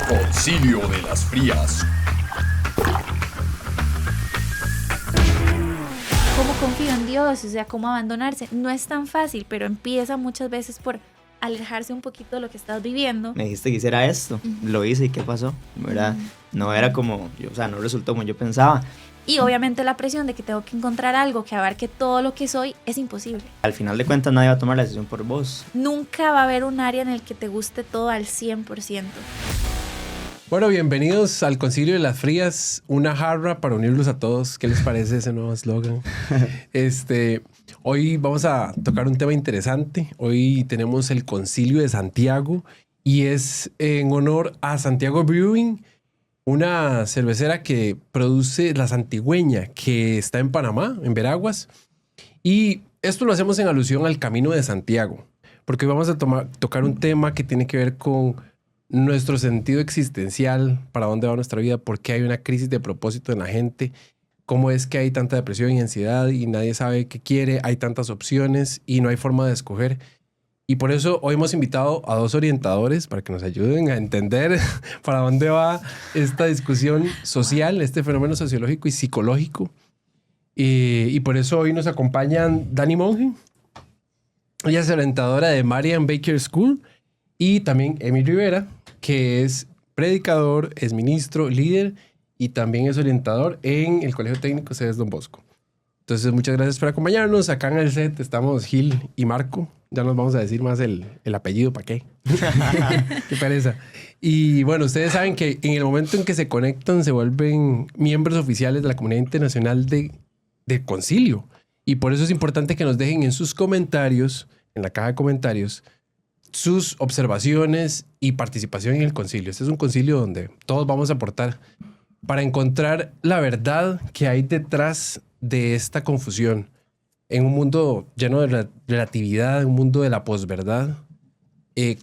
Concilio de las Frías. ¿Cómo confío en Dios? O sea, ¿cómo abandonarse? No es tan fácil, pero empieza muchas veces por alejarse un poquito de lo que estás viviendo. Me dijiste que hiciera esto, lo hice y ¿qué pasó? ¿Verdad? No era como, o sea, no resultó como yo pensaba. Y obviamente la presión de que tengo que encontrar algo que abarque todo lo que soy es imposible. Al final de cuentas nadie va a tomar la decisión por vos. Nunca va a haber un área en el que te guste todo al 100%. Bueno, bienvenidos al Concilio de las Frías, una jarra para unirlos a todos. ¿Qué les parece ese nuevo eslogan? Hoy vamos a tocar un tema interesante. Hoy tenemos el Concilio de Santiago y es en honor a Santiago Brewing, una cervecera que produce la Santigüeña, que está en Panamá, en Veraguas. Y esto lo hacemos en alusión al Camino de Santiago, porque hoy vamos a tocar un tema que tiene que ver con nuestro sentido existencial, para dónde va nuestra vida, por qué hay una crisis de propósito en la gente, cómo es que hay tanta depresión y ansiedad y nadie sabe qué quiere, hay tantas opciones y no hay forma de escoger. Y por eso hoy hemos invitado a dos orientadores para que nos ayuden a entender para dónde va esta discusión social, este fenómeno sociológico y psicológico. Y por eso hoy nos acompañan Dani Monge. Ella es orientadora de Marian Baker School. Y también Emi Rivera, que es predicador, es ministro, líder y también es orientador en el Colegio Técnico Cedes Don Bosco. Entonces, muchas gracias por acompañarnos. Acá en el set estamos Gil y Marco. Ya nos vamos a decir más el apellido, ¿para qué? Qué pereza. Y bueno, ustedes saben que en el momento en que se conectan, se vuelven miembros oficiales de la comunidad internacional de Concilio. Y por eso es importante que nos dejen en sus comentarios, en la caja de comentarios, sus observaciones y participación en el concilio. Este es un concilio donde todos vamos a aportar para encontrar la verdad que hay detrás de esta confusión. En un mundo lleno de relatividad, en un mundo de la posverdad,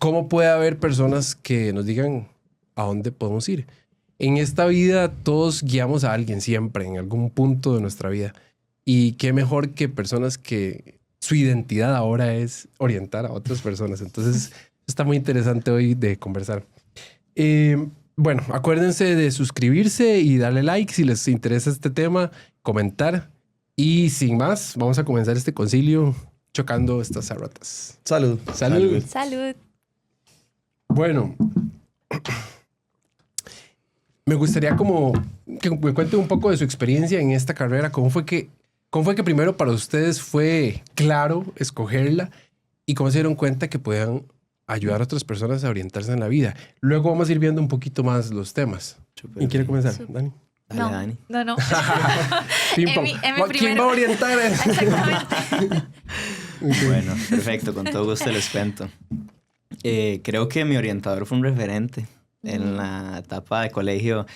¿cómo puede haber personas que nos digan a dónde podemos ir? En esta vida todos guiamos a alguien siempre, en algún punto de nuestra vida. Y qué mejor que personas que su identidad ahora es orientar a otras personas. Entonces, está muy interesante hoy de conversar. Bueno, acuérdense de suscribirse y darle like si les interesa este tema, comentar. Y sin más, vamos a comenzar este concilio chocando estas zarratas. Salud. Salud. Salud. Bueno, me gustaría como que me cuenten un poco de su experiencia en esta carrera. ¿Cómo fue que primero para ustedes fue claro escogerla y cómo se dieron cuenta que podían ayudar a otras personas a orientarse en la vida? Luego vamos a ir viendo un poquito más los temas. ¿Quién quiere comenzar? Dani. Dale, No, Dani. no. Ping pong. ¿Quién primero. va a orientar? Exactamente. Bueno, perfecto, con todo gusto les cuento. Creo que mi orientador fue un referente. En la etapa de colegio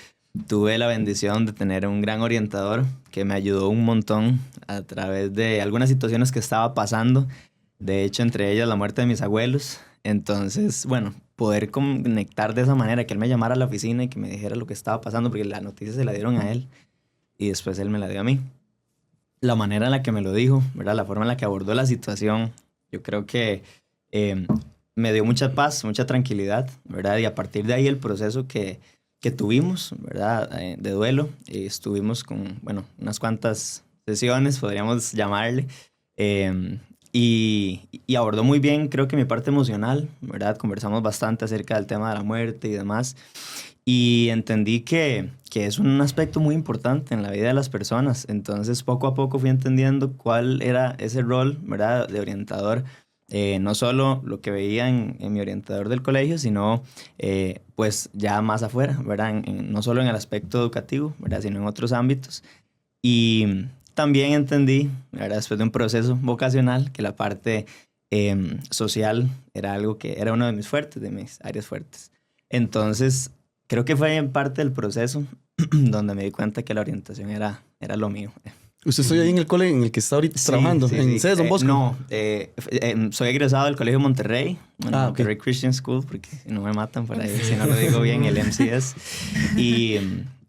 tuve la bendición de tener un gran orientador que me ayudó un montón a través de algunas situaciones que estaba pasando. De hecho, entre ellas la muerte de mis abuelos. Entonces, bueno, poder conectar de esa manera, que él me llamara a la oficina y que me dijera lo que estaba pasando, porque la noticia se la dieron a él y después él me la dio a mí. La manera en la que me lo dijo, ¿verdad? La forma en la que abordó la situación, yo creo que me dio mucha paz, mucha tranquilidad, ¿verdad? Y a partir de ahí el proceso que tuvimos, ¿verdad? De duelo, estuvimos con, bueno, unas cuantas sesiones, podríamos llamarle, y abordó muy bien, creo que mi parte emocional, ¿verdad? Conversamos bastante acerca del tema de la muerte y demás, y entendí que es un aspecto muy importante en la vida de las personas. Entonces, poco a poco fui entendiendo cuál era ese rol, ¿verdad? De orientador. No solo lo que veía en mi orientador del colegio, sino pues ya más afuera, ¿verdad? No solo en el aspecto educativo, ¿verdad? Sino en otros ámbitos. Y también entendí, ¿verdad? Después de un proceso vocacional, que la parte social era algo que era uno de mis fuertes, de mis áreas fuertes. Entonces, creo que fue en parte del proceso donde me di cuenta que la orientación era lo mío. ¿Usted estudia ahí en el cole en el que está ahorita trabajando? Sí, ¿En sí. Cedes Don Bosco? No, soy egresado del Colegio Monterrey, Monterrey ok. Christian School, porque si no me matan por ahí, si no lo digo bien, el MCS. Y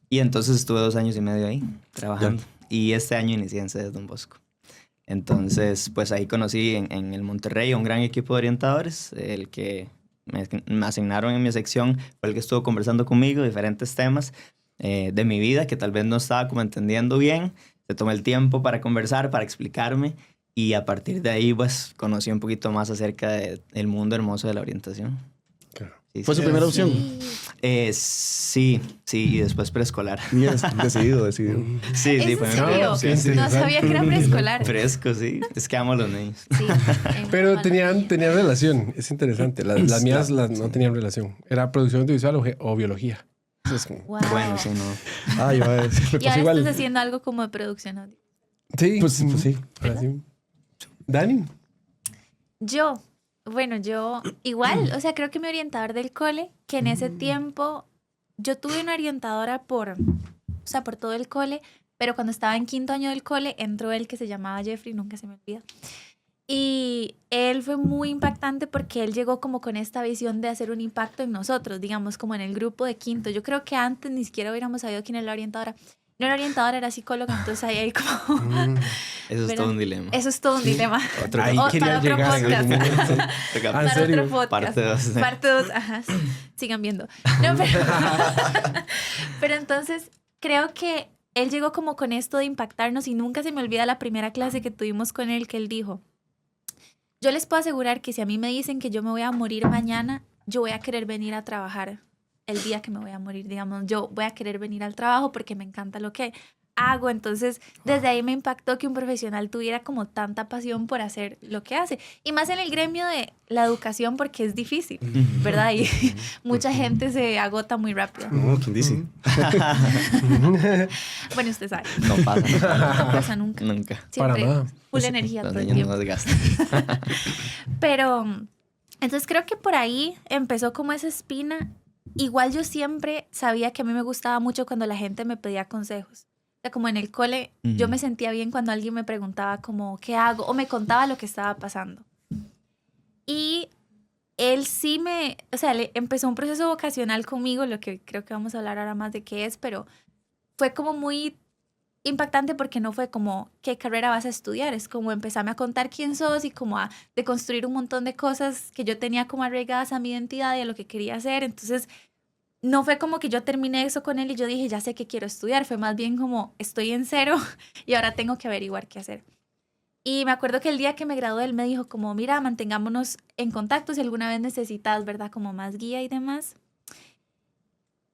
entonces estuve 2 años y medio ahí trabajando. Y este año inicié en Cedes Don Bosco. Entonces, pues ahí conocí en el Monterrey a un gran equipo de orientadores, el que me asignaron en mi sección, fue el que estuvo conversando conmigo diferentes temas de mi vida que tal vez no estaba como entendiendo bien. Se tomó el tiempo para conversar, para explicarme, y a partir de ahí pues conocí un poquito más acerca del mundo hermoso de la orientación. Claro. Sí, ¿Fue sí. su primera opción? Sí, y después preescolar. Yes, decidido. Sí, ¿Es sí, en fue mi serio? primera opción. Sí, No sabía que era preescolar. Fresco, sí. Es que amo a los niños. Sí, Pero tenían relación. Es interesante. Las mías no tenían relación. Era producción audiovisual o biología. Eso es como... Wow. Bueno, sí, no. Ah, yo me Y pasó ahora igual. estás haciendo algo como de producción audio. Sí, Pues sí. ahora sí. Dani. Yo igual, o sea, creo que mi orientador del cole, que en ese tiempo yo tuve una orientadora por todo el cole, pero cuando estaba en 5º año del cole, entró él que se llamaba Jeffrey, nunca se me olvida. Y él fue muy impactante porque él llegó como con esta visión de hacer un impacto en nosotros, digamos, como en el grupo de 5º. Yo creo que antes ni siquiera hubiéramos sabido quién era la orientadora. No era orientadora, era psicóloga, entonces ahí hay como... Eso es ¿verdad? todo un dilema. Eso es todo un dilema. Otro Ahí O- quería para otro llegar en algún podcast. momento. Toca- ¿en Para serio? otro podcast. Parte 2. Parte 2, ajá. Sigan viendo. No, pero entonces creo que él llegó como con esto de impactarnos y nunca se me olvida la primera clase que tuvimos con él, que él dijo, yo les puedo asegurar que si a mí me dicen que yo me voy a morir mañana, yo voy a querer venir a trabajar el día que me voy a morir, digamos, yo voy a querer venir al trabajo porque me encanta lo que hago. Entonces, desde ahí me impactó que un profesional tuviera como tanta pasión por hacer lo que hace. Y más en el gremio de la educación porque es difícil, ¿verdad? Y mucha gente se agota muy rápido. No, ¿quién dice? Bueno, usted sabe. No pasa. No pasa nunca. Nunca. Siempre Para nada. full energía Los todo el niños tiempo. no desgastan. Pero, entonces creo que por ahí empezó como esa espina. Igual yo siempre sabía que a mí me gustaba mucho cuando la gente me pedía consejos. O sea, como en el cole, yo me sentía bien cuando alguien me preguntaba como, ¿qué hago? O me contaba lo que estaba pasando. Y él sí le empezó un proceso vocacional conmigo, lo que creo que vamos a hablar ahora más de qué es, pero fue como muy impactante porque no fue como, ¿qué carrera vas a estudiar? Es como empezarme a contar quién sos y como a deconstruir un montón de cosas que yo tenía como arraigadas a mi identidad y a lo que quería hacer. Entonces, no fue como que yo terminé eso con él y yo dije, ya sé qué quiero estudiar. Fue más bien como, estoy en cero y ahora tengo que averiguar qué hacer. Y me acuerdo que el día que me gradué, él me dijo como, mira, mantengámonos en contacto si alguna vez necesitas, ¿verdad? Como más guía y demás.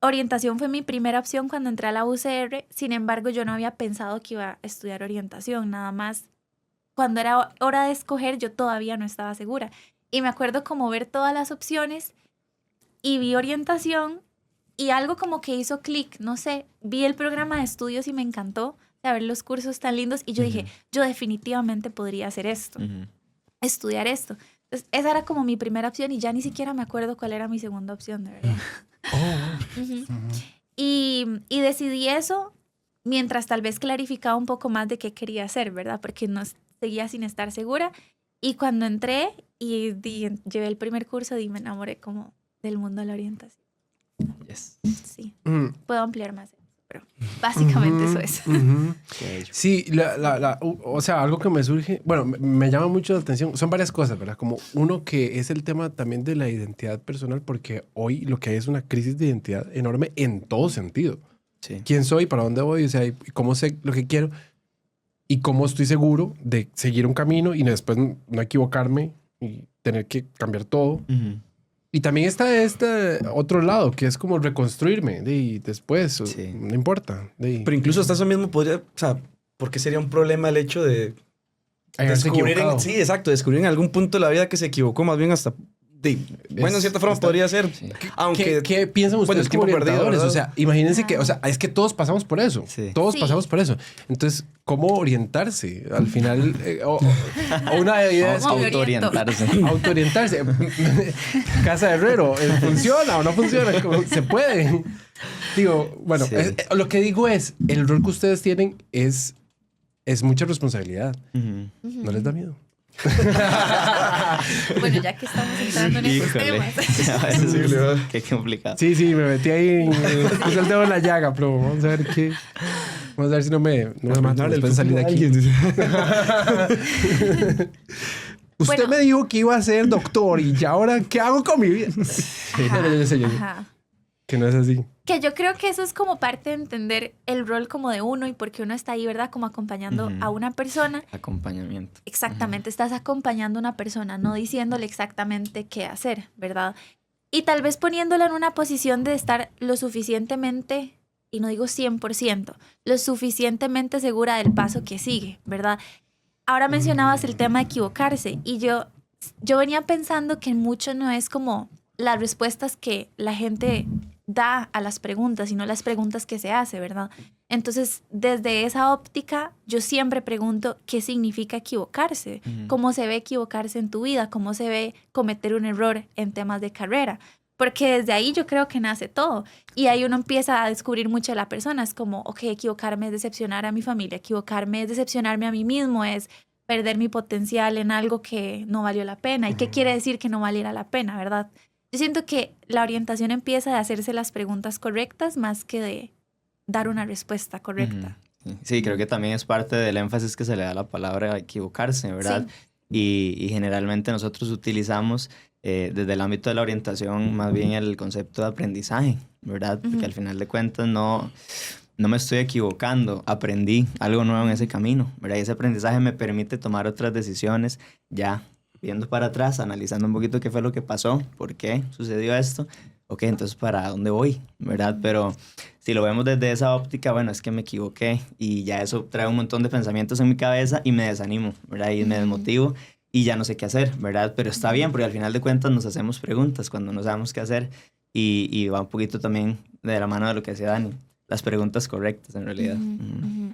Orientación fue mi primera opción cuando entré a la UCR. Sin embargo, yo no había pensado que iba a estudiar orientación. Nada más, cuando era hora de escoger, yo todavía no estaba segura. Y me acuerdo como ver todas las opciones y vi orientación y algo como que hizo clic, no sé, vi el programa de estudios y me encantó de ver los cursos tan lindos y yo dije, yo definitivamente podría hacer esto, estudiar esto. Entonces, esa era como mi primera opción y ya ni siquiera me acuerdo cuál era mi segunda opción, de verdad. Y decidí eso mientras tal vez clarificaba un poco más de qué quería hacer, ¿verdad? Porque no seguía sin estar segura. Y cuando entré y llevé el primer curso, me enamoré como del mundo de la orientación. Yes. Sí, puedo ampliar más, pero básicamente eso es. Qué bello. Sí, o sea, algo que me surge, bueno, me llama mucho la atención, son varias cosas, ¿verdad? Como uno que es el tema también de la identidad personal, porque hoy lo que hay es una crisis de identidad enorme en todo sentido. Sí. ¿Quién soy? ¿Para dónde voy? O sea, y cómo sé lo que quiero y cómo estoy seguro de seguir un camino y después no equivocarme y tener que cambiar todo. Y también está este otro lado, que es como reconstruirme después, Sí. no importa. Pero incluso hasta eso mismo podría, o sea, ¿por qué sería un problema el hecho de Haberse descubrir equivocado. sí, exacto, descubrir en algún punto de la vida que se equivocó, más bien hasta bueno, en cierta forma podría ser, Sí. aunque ¿Qué piensan bueno, ustedes el tiempo como perdido, orientadores? ¿verdad? O sea, imagínense que, o sea, es que todos pasamos por eso. Sí. Todos Sí. pasamos por eso. Entonces, ¿cómo orientarse? Al final, o una idea es ¿Cómo me Autoorientarse. autoorientarse. Casa de Herrero, ¿funciona o no funciona? ¿Cómo se puede? Digo, bueno, Sí. lo que digo es, el rol que ustedes tienen es mucha responsabilidad. ¿No les da miedo? Bueno, ya que estamos entrando en esos Híjole. temas. A veces es- Qué complicado. Sí, me metí ahí, puse el dedo en la llaga, pero vamos a ver qué. Vamos a ver si no me matan arruinar el después de salir de futuro aquí. de alguien. Usted Bueno. me dijo que iba a ser doctor y ahora, ¿qué hago con mi vida? Ajá, Yo sé ajá. que no es así. Que yo creo que eso es como parte de entender el rol como de uno y porque uno está ahí, ¿verdad? Como acompañando Ujú. a una persona. Acompañamiento. Exactamente, estás acompañando a una persona, no diciéndole exactamente qué hacer, ¿verdad? Y tal vez poniéndola en una posición de estar lo suficientemente, y no digo 100%, lo suficientemente segura del paso que sigue, ¿verdad? Ahora mencionabas el tema de equivocarse y yo venía pensando que mucho no es como las respuestas que la gente da a las preguntas, sino las preguntas que se hace, ¿verdad? Entonces, desde esa óptica, yo siempre pregunto qué significa equivocarse, Ujú. cómo se ve equivocarse en tu vida, cómo se ve cometer un error en temas de carrera. Porque desde ahí yo creo que nace todo. Y ahí uno empieza a descubrir mucho de la persona. Es como, ok, equivocarme es decepcionar a mi familia, equivocarme es decepcionarme a mí mismo, es perder mi potencial en algo que no valió la pena. ¿Y qué quiere decir que no valiera la pena, verdad? Yo siento que la orientación empieza de hacerse las preguntas correctas más que de dar una respuesta correcta. Ujú. Sí, creo que también es parte del énfasis que se le da a la palabra equivocarse, ¿verdad? Y generalmente nosotros utilizamos desde el ámbito de la orientación más bien el concepto de aprendizaje, ¿verdad? Porque Ujú. al final de cuentas no me estoy equivocando, aprendí algo nuevo en ese camino, ¿verdad? Y ese aprendizaje me permite tomar otras decisiones ya viendo para atrás, analizando un poquito qué fue lo que pasó, por qué sucedió esto. Ok, entonces ¿para dónde voy? ¿Verdad? Pero si lo vemos desde esa óptica, bueno, es que me equivoqué y ya eso trae un montón de pensamientos en mi cabeza y me desanimo, ¿verdad? Y me desmotivo y ya no sé qué hacer, ¿verdad? Pero está bien porque al final de cuentas nos hacemos preguntas cuando no sabemos qué hacer y va un poquito también de la mano de lo que decía Dani, las preguntas correctas en realidad. Ujú, ujú.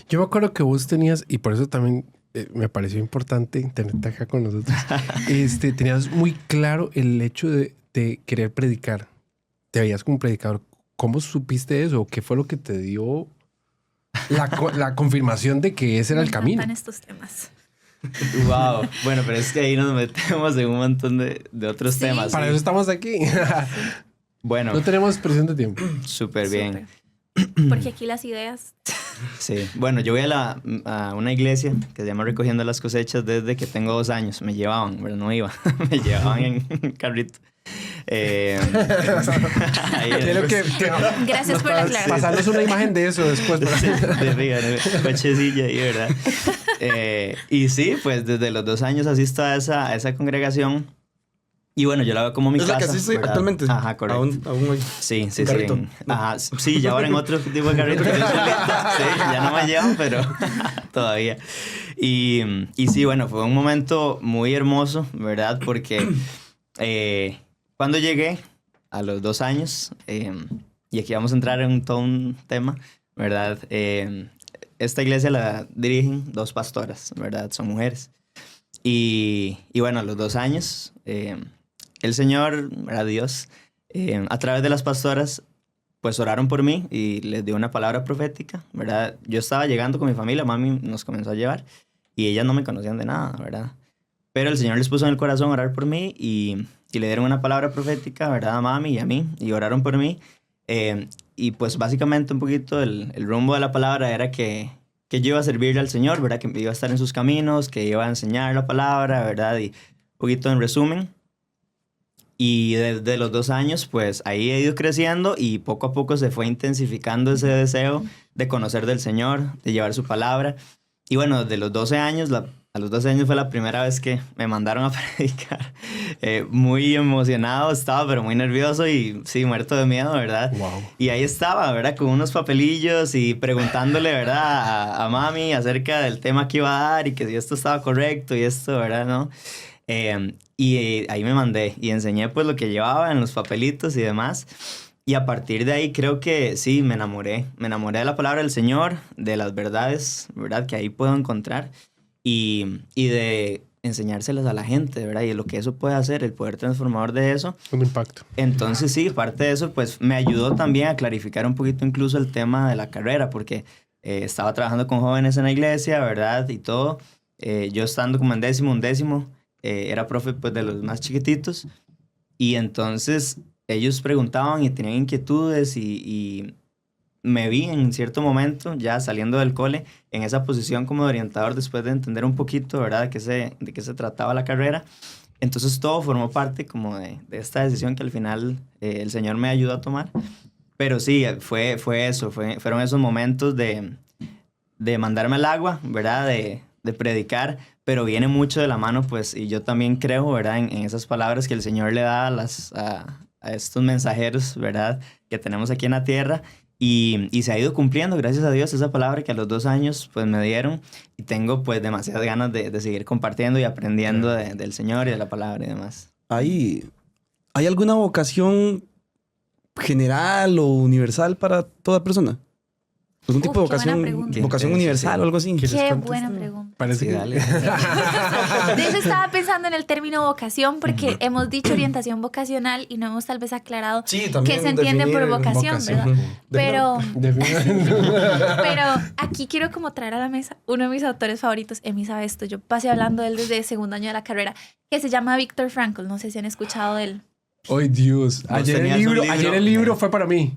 Yo me acuerdo que vos tenías, y por eso también me pareció importante tenerte acá con nosotros, tenías muy claro el hecho de querer predicar. Te veías como un predicador. ¿Cómo supiste eso? ¿Qué fue lo que te dio la confirmación de que ese era Me el camino? encantan estos temas. Wow, bueno, pero es que ahí nos metemos en un montón de otros Sí. temas. Para ¿sí? eso estamos aquí. Bueno, No tenemos presión de tiempo. súper bien. Súper. Porque aquí las ideas... Sí, bueno, yo voy a una iglesia que se llama Recogiendo las Cosechas desde que tengo 2 años. Me llevaban, pero no iba. Me llevaban en carrito. Ahí Quiero que Gracias por la aclaración. pasarnos una imagen de eso después. cochecilla ahí, ¿verdad? Y sí, pues desde los 2 años asisto a esa congregación. Y bueno, yo la veo como mi Es casa. la que asiste ¿verdad? actualmente. Ajá, correcto. Aún hoy. Sí, sí, Un sí. carrito. Ajá, sí, ya ahora en otro tipo de carrito. Yo solito. Sí, ya no me llevan, pero todavía. Y sí, bueno, fue un momento muy hermoso, ¿verdad? Porque cuando llegué a los 2 años, y aquí vamos a entrar en todo un tema, ¿verdad? Esta iglesia la dirigen 2 pastoras, ¿verdad? Son mujeres. Y bueno, a los 2 años, el Señor, ¿verdad? Dios, a través de las pastoras, pues oraron por mí y les dio una palabra profética, ¿verdad? Yo estaba llegando con mi familia, mami nos comenzó a llevar y ellas no me conocían de nada, ¿verdad? Pero el Señor les puso en el corazón orar por mí y le dieron una palabra profética, ¿verdad? A mami y a mí, y oraron por mí. Y pues básicamente un poquito el rumbo de la palabra era que yo iba a servirle al Señor, ¿verdad? Que iba a estar en sus caminos, que iba a enseñar la palabra, ¿verdad? Y un poquito en resumen. Y desde los 2 años, pues ahí he ido creciendo y poco a poco se fue intensificando ese deseo de conocer del Señor, de llevar su palabra. Y bueno, desde los 12 años, a los 12 años fue la primera vez que me mandaron a predicar. Muy emocionado estaba, pero muy nervioso y sí, muerto de miedo, ¿verdad? Wow. Y ahí estaba, ¿verdad? Con unos papelillos y preguntándole, ¿verdad? A mami acerca del tema que iba a dar y que si esto estaba correcto y esto, ¿verdad? ¿No? Y ahí me mandé y enseñé pues lo que llevaba en los papelitos y demás. Y a partir de ahí creo que sí, me enamoré de la palabra del Señor, de las verdades, ¿verdad? Que ahí puedo encontrar y de enseñárselas a la gente, ¿verdad? Y de lo que eso puede hacer, el poder transformador de eso. Un impacto. Entonces sí, parte de eso pues me ayudó también a clarificar un poquito incluso el tema de la carrera, porque estaba trabajando con jóvenes en la iglesia, ¿verdad? Y todo. Yo estando como en undécimo, era profe pues de los más chiquititos. Y entonces ellos preguntaban y tenían inquietudes y me vi en cierto momento, ya saliendo del cole, en esa posición como de orientador después de entender un poquito, ¿verdad?, de qué se trataba la carrera. Entonces todo formó parte como de esta decisión que al final el Señor me ayudó a tomar. Pero sí, fueron esos momentos de mandarme al agua, ¿verdad?, de predicar, pero viene mucho de la mano, pues, y yo también creo, ¿verdad?, en esas palabras que el Señor le da a estos mensajeros, ¿verdad?, que tenemos aquí en la tierra, y se ha ido cumpliendo, gracias a Dios, esa palabra que a los 2 años, pues, me dieron, y tengo, pues, demasiadas ganas de seguir compartiendo y aprendiendo del Señor y de la palabra y demás. ¿Hay alguna vocación general o universal para toda persona? ¿Algún tipo de qué buena vocación pregunta. universal o algo así? Qué buena pregunta. Parece Sí, que... dale. De hecho, estaba pensando en el término vocación porque hemos dicho orientación vocacional y no hemos tal vez aclarado Sí, qué también se entiende por definir vocación, ¿verdad? Pero aquí quiero como traer a la mesa uno de mis autores favoritos, Emi sabe esto, yo pasé hablando de él desde segundo año de la carrera, que se llama Viktor Frankl, no sé si han escuchado de él. ¡Ay, Dios! Ayer el libro fue para mí.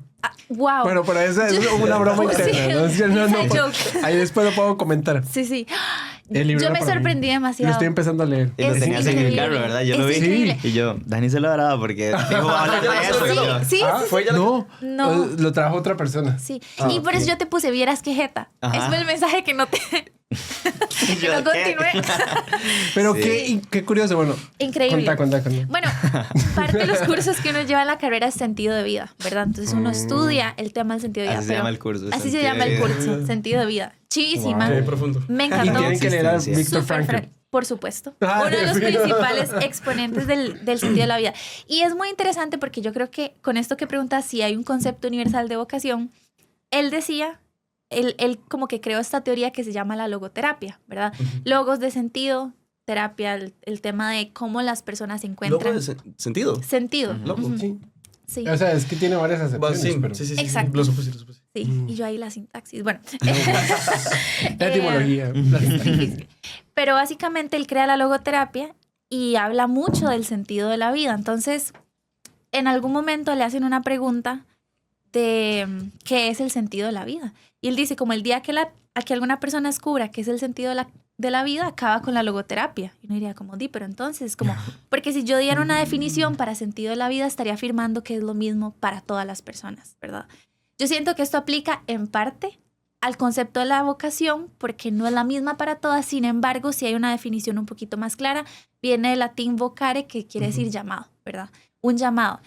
¡Wow! Bueno, pero esa es una broma interna. No, inside joke. ahí después lo puedo comentar. Sí. El libro Yo era me para mí. sorprendí Lo demasiado. estoy empezando a leer. Y lo Es tenías en el increíble. carro, ¿verdad? Yo lo Es vi. increíble. Y yo, Dani se lo grababa porque dijo, va a hablar de eso. Y yo, Sí, ¿Fue ella la No, No. lo trajo otra persona. sí. Ah, Y por eso yo te puse, vieras qué jeta. Ajá. Es el mensaje que no te... y que yo, no ¿qué? continúe. Pero Sí. qué curioso. Bueno, Increíble. Cuenta. Bueno, parte de los cursos que uno lleva en la carrera es sentido de vida, ¿verdad? Entonces uno estudia el tema del sentido de vida. Así se llama el curso. Así se sentido llama de el vida. curso, sentido de vida. Chivísima. Qué profundo. Me y encantó. tienen que leer a Existencia. Viktor Súper Frankl. por supuesto. Ah, Uno de los fijo. principales exponentes del sentido de la vida. Y es muy interesante porque yo creo que con esto que preguntas si hay un concepto universal de vocación, él decía, él como que creó esta teoría que se llama la logoterapia, ¿verdad? Logos de sentido, terapia, el tema de cómo las personas encuentran ¿Loco de sentido? sentido. Loco. Ujú. Sí. Sí. O sea, es que tiene varias acepciones. Sí, pero... sí. Exacto. Lo supuse. Sí, y yo ahí la sintaxis. Bueno. La etimología. Difícil. Pero básicamente él crea la logoterapia y habla mucho del sentido de la vida. Entonces, en algún momento le hacen una pregunta de qué es el sentido de la vida. Y él dice, como el día que alguna persona descubra qué es el sentido de la vida, acaba con la logoterapia. Y uno diría como, pero entonces, como, porque si yo diera una definición para sentido de la vida, estaría afirmando que es lo mismo para todas las personas, ¿verdad? Yo siento que esto aplica en parte al concepto de la vocación, porque no es la misma para todas. Sin embargo, si hay una definición un poquito más clara, viene del latín vocare, que quiere decir llamado, ¿verdad? Un llamado.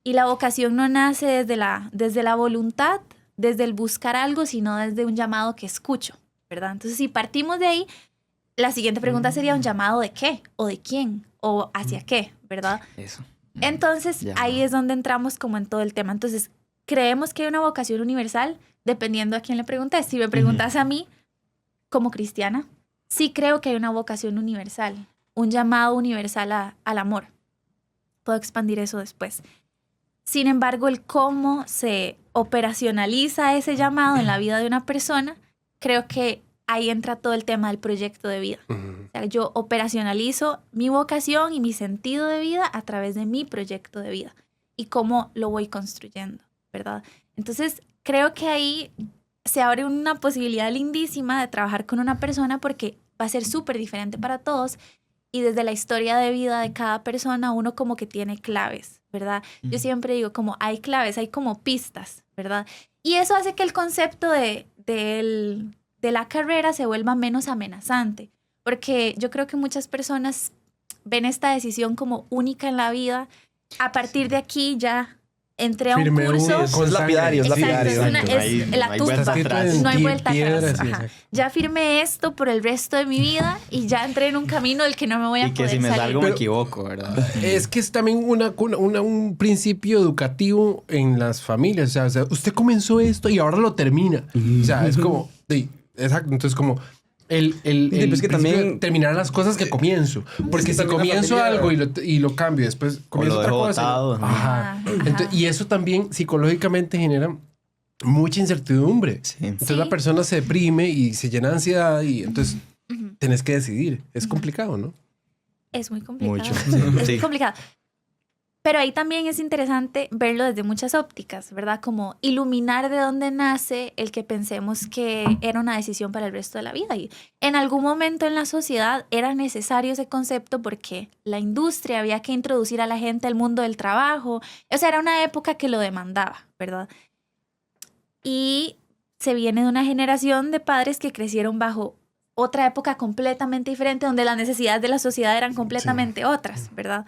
Y la vocación no nace desde la voluntad, desde el buscar algo, sino desde un llamado que escucho, ¿verdad? Entonces, si partimos de ahí, la siguiente pregunta sería un llamado de qué, o de quién, o hacia qué, ¿verdad? Eso. Entonces, Llamado. ahí es donde entramos como en todo el tema. Entonces, creemos que hay una vocación universal, dependiendo a quién le preguntes. Si me preguntas a mí, como cristiana, sí creo que hay una vocación universal, un llamado universal al amor. Puedo expandir eso después. Sin embargo, el cómo se operacionaliza ese llamado en la vida de una persona, creo que ahí entra todo el tema del proyecto de vida. O sea, yo operacionalizo mi vocación y mi sentido de vida a través de mi proyecto de vida y cómo lo voy construyendo, ¿verdad? Entonces, creo que ahí se abre una posibilidad lindísima de trabajar con una persona porque va a ser súper diferente para todos y desde la historia de vida de cada persona uno como que tiene claves, ¿verdad? Yo siempre digo como hay claves, hay como pistas, ¿verdad? Y eso hace que el concepto de la carrera se vuelva menos amenazante, porque yo creo que muchas personas ven esta decisión como única en la vida. A partir de aquí ya entré a un Firme curso. con Es lapidario, es Exacto, lapidario. es la tumba. vuelta atrás. No hay vuelta Piedras, atrás. sí, Ajá. exacto. Ya firmé esto por el resto de mi vida y ya entré en un camino del que no me voy a Y que poder si me salir. salgo me Pero- equivoco, ¿verdad? Es que es también un principio educativo en las familias. O sea, usted comenzó esto y ahora lo termina. O sea, es como... sí, exacto. Entonces, como... El pues que también también- terminar las cosas que comienzo. Porque si también la comienzo familia- algo y lo cambio, después comienzo lo otra dejo cosa. botado. Ajá. Ajá. Entonces, y eso también psicológicamente genera mucha incertidumbre. Sí. Entonces Sí. la persona se deprime y se llena de ansiedad y entonces Ujú. tenés que decidir. Es complicado, ¿no? Es muy complicado. Mucho. Es Sí. complicado. Pero ahí también es interesante verlo desde muchas ópticas, ¿verdad? Como iluminar de dónde nace el que pensemos que era una decisión para el resto de la vida. Y en algún momento en la sociedad era necesario ese concepto porque la industria había que introducir a la gente al mundo del trabajo. O sea, era una época que lo demandaba, ¿verdad? Y se viene de una generación de padres que crecieron bajo otra época completamente diferente, donde las necesidades de la sociedad eran completamente otras, ¿verdad?